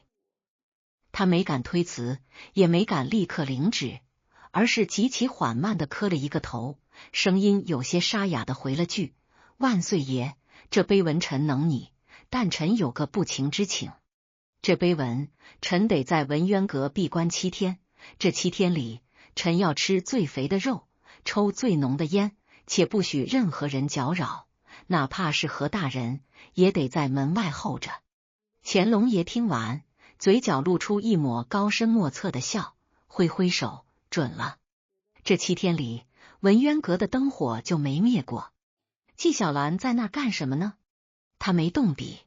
他没敢推辞，也没敢立刻领旨，而是极其缓慢地磕了一个头，声音有些沙哑地回了句：“万岁爷，这碑文臣能拟，但臣有个不情之请。这碑文，臣得在文渊阁闭关7天，这7天里，臣要吃最肥的肉，抽最浓的烟，且不许任何人搅扰，哪怕是何大人，也得在门外候着。”乾隆爷听完，嘴角露出一抹高深莫测的笑，挥挥手：“准了。”这7天里，文渊阁的灯火就没灭过。纪晓岚在那干什么呢？他没动笔，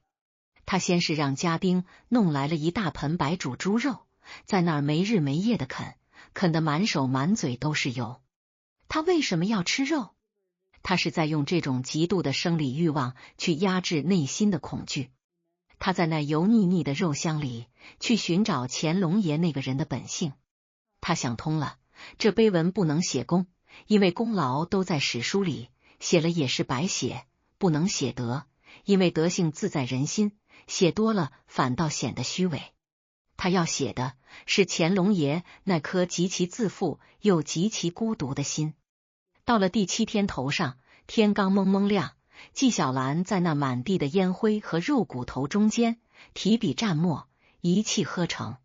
他先是让家丁弄来了一大盆白煮猪肉，在那儿没日没夜的啃，啃得满手满嘴都是油。他为什么要吃肉？他是在用这种极度的生理欲望去压制内心的恐惧。他在那油腻腻的肉香里去寻找乾隆爷那个人的本性。他想通了，这碑文不能写功，因为功劳都在史书里，写了也是白写；不能写德，因为德性自在人心，写多了反倒显得虚伪。他要写的是乾隆爷那颗极其自负又极其孤独的心。到了第7天头上，天刚蒙蒙亮，纪晓岚在那满地的烟灰和肉骨头中间提笔蘸墨，一气呵成。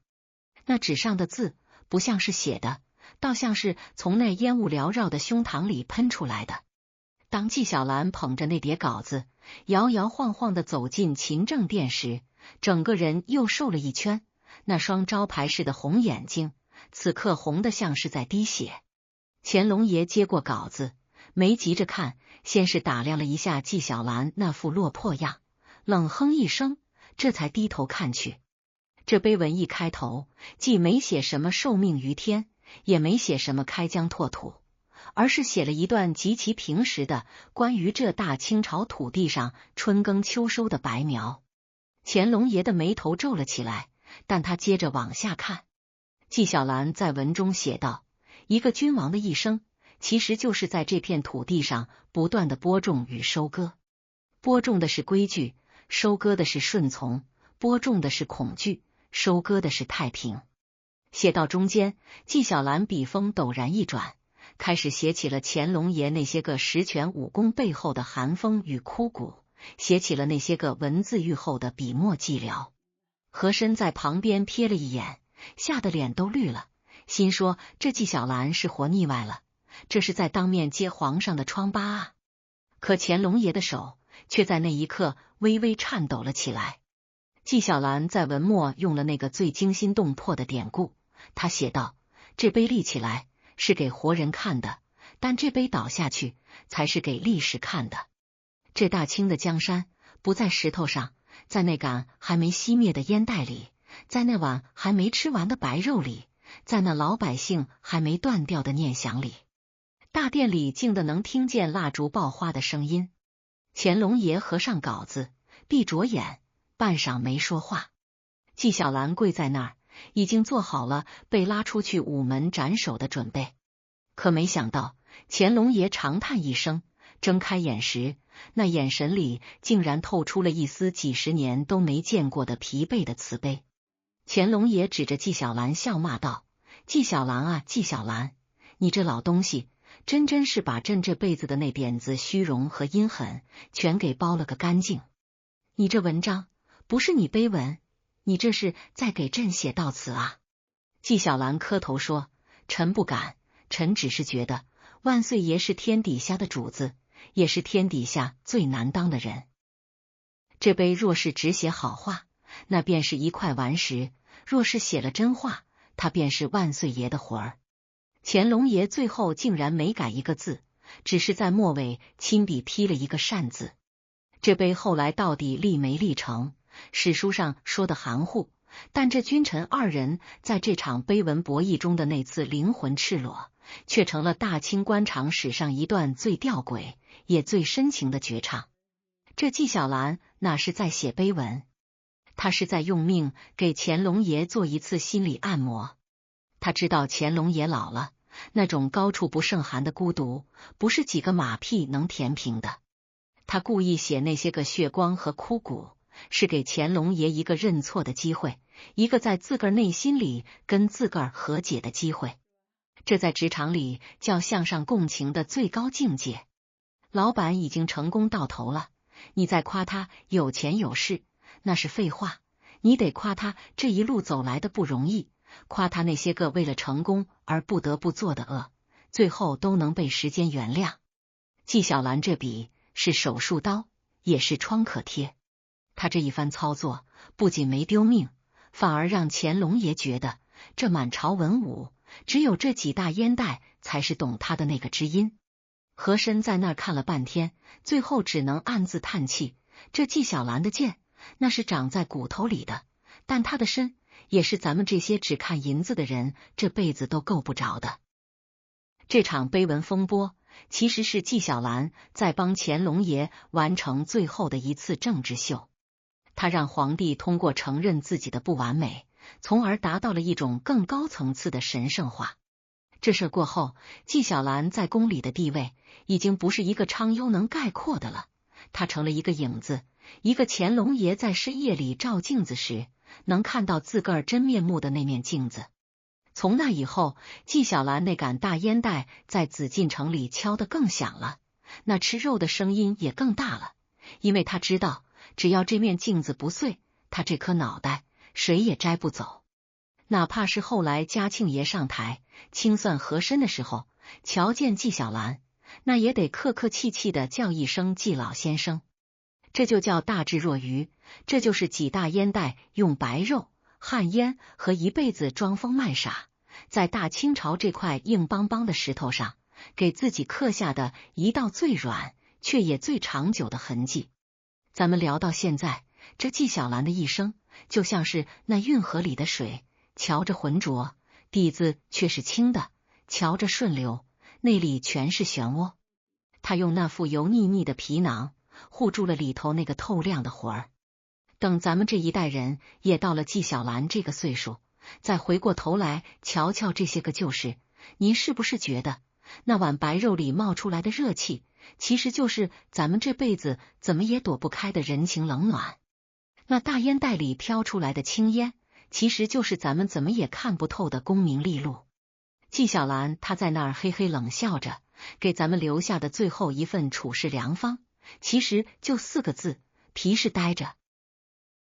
那纸上的字不像是写的，倒像是从那烟雾缭绕的胸膛里喷出来的。当纪晓岚捧着那叠稿子，摇摇晃晃地走进勤政殿时，整个人又瘦了一圈，那双招牌似的红眼睛，此刻红得像是在滴血。乾隆爷接过稿子，没急着看，先是打量了一下纪晓岚那副落魄样，冷哼一声，这才低头看去。这碑文一开头，既没写什么受命于天，也没写什么开疆拓土，而是写了一段极其平实的关于这大清朝土地上春耕秋收的白描。乾隆爷的眉头皱了起来，但他接着往下看。纪晓岚在文中写道：“一个君王的一生，其实就是在这片土地上不断的播种与收割。播种的是规矩，收割的是顺从；播种的是恐惧，收割的是太平。写到中间，纪晓岚笔锋陡然一转，开始写起了乾隆爷那些个十全武功背后的寒风与枯骨，写起了那些个文字狱后的笔墨寂寥。和珅在旁边瞥了一眼，吓得脸都绿了，心说这纪晓岚是活腻歪了，这是在当面揭皇上的疮疤啊！可乾隆爷的手却在那一刻微微颤抖了起来。纪晓岚在文末用了那个最惊心动魄的典故，他写道：这碑立起来是给活人看的，但这碑倒下去才是给历史看的。这大清的江山不在石头上，在那杆还没熄灭的烟袋里，在那碗还没吃完的白肉里，在那老百姓还没断掉的念想里。大殿里静得能听见蜡烛爆花的声音。乾隆爷合上稿子，闭着眼，半晌没说话。纪晓岚跪在那儿，已经做好了被拉出去午门斩首的准备。可没想到，乾隆爷长叹一声，睁开眼时，那眼神里竟然透出了一丝几十年都没见过的疲惫的慈悲。乾隆爷指着纪晓岚笑骂道：纪晓岚啊，纪晓岚，你这老东西，真是把朕这辈子的那点子虚荣和阴狠全给包了个干净。你这文章不是你碑文，你这是在给朕写悼词啊！纪晓岚磕头说：臣不敢，臣只是觉得万岁爷是天底下的主子，也是天底下最难当的人。这碑若是只写好话，那便是一块顽石；若是写了真话，他便是万岁爷的魂儿。乾隆爷最后竟然没改一个字，只是在末尾亲笔批了一个善字。这碑后来到底立没立成，史书上说的含糊，但这君臣二人在这场碑文博弈中的那次灵魂赤裸，却成了大清官场史上一段最吊诡也最深情的绝唱。这纪晓岚哪是在写碑文，他是在用命给乾隆爷做一次心理按摩。他知道乾隆爷老了，那种高处不胜寒的孤独，不是几个马屁能填平的。他故意写那些个血光和枯骨，是给乾隆爷一个认错的机会，一个在自个儿内心里跟自个儿和解的机会。这在职场里叫向上共情的最高境界。老板已经成功到头了，你再夸他有钱有势，那是废话。你得夸他这一路走来的不容易，夸他那些个为了成功而不得不做的恶，最后都能被时间原谅。纪晓岚这笔是手术刀，也是创可贴。他这一番操作不仅没丢命，反而让乾隆爷觉得这满朝文武只有这几大烟袋才是懂他的那个知音。和珅在那儿看了半天，最后只能暗自叹气，这纪晓岚的剑那是长在骨头里的，但他的身也是咱们这些只看银子的人这辈子都够不着的。这场碑文风波其实是纪晓岚在帮乾隆爷完成最后的一次政治秀。他让皇帝通过承认自己的不完美，从而达到了一种更高层次的神圣化。这事过后，纪晓岚在宫里的地位已经不是一个昌优能概括的了，他成了一个影子，一个乾隆爷在深夜里照镜子时能看到自个儿真面目的那面镜子。从那以后，纪晓岚那杆大烟袋在紫禁城里敲得更响了，那吃肉的声音也更大了，因为他知道只要这面镜子不碎，他这颗脑袋谁也摘不走。哪怕是后来嘉庆爷上台清算和珅的时候，瞧见纪晓岚，那也得客客气气的叫一声纪老先生。这就叫大智若愚，这就是几大烟袋用白肉、旱烟和一辈子装疯卖傻，在大清朝这块硬邦邦的石头上，给自己刻下的一道最软却也最长久的痕迹。咱们聊到现在，这纪晓岚的一生就像是那运河里的水，瞧着浑浊，底子却是清的；瞧着顺流，那里全是漩涡。他用那副油腻腻的皮囊护住了里头那个透亮的魂儿。等咱们这一代人也到了纪晓岚这个岁数，再回过头来瞧瞧这些个旧事，您是不是觉得那碗白肉里冒出来的热气，其实就是咱们这辈子怎么也躲不开的人情冷暖？那大烟袋里飘出来的青烟，其实就是咱们怎么也看不透的功名利禄。纪晓岚他在那儿嘿嘿冷笑着，给咱们留下的最后一份处世良方，其实就4个字：皮实待着。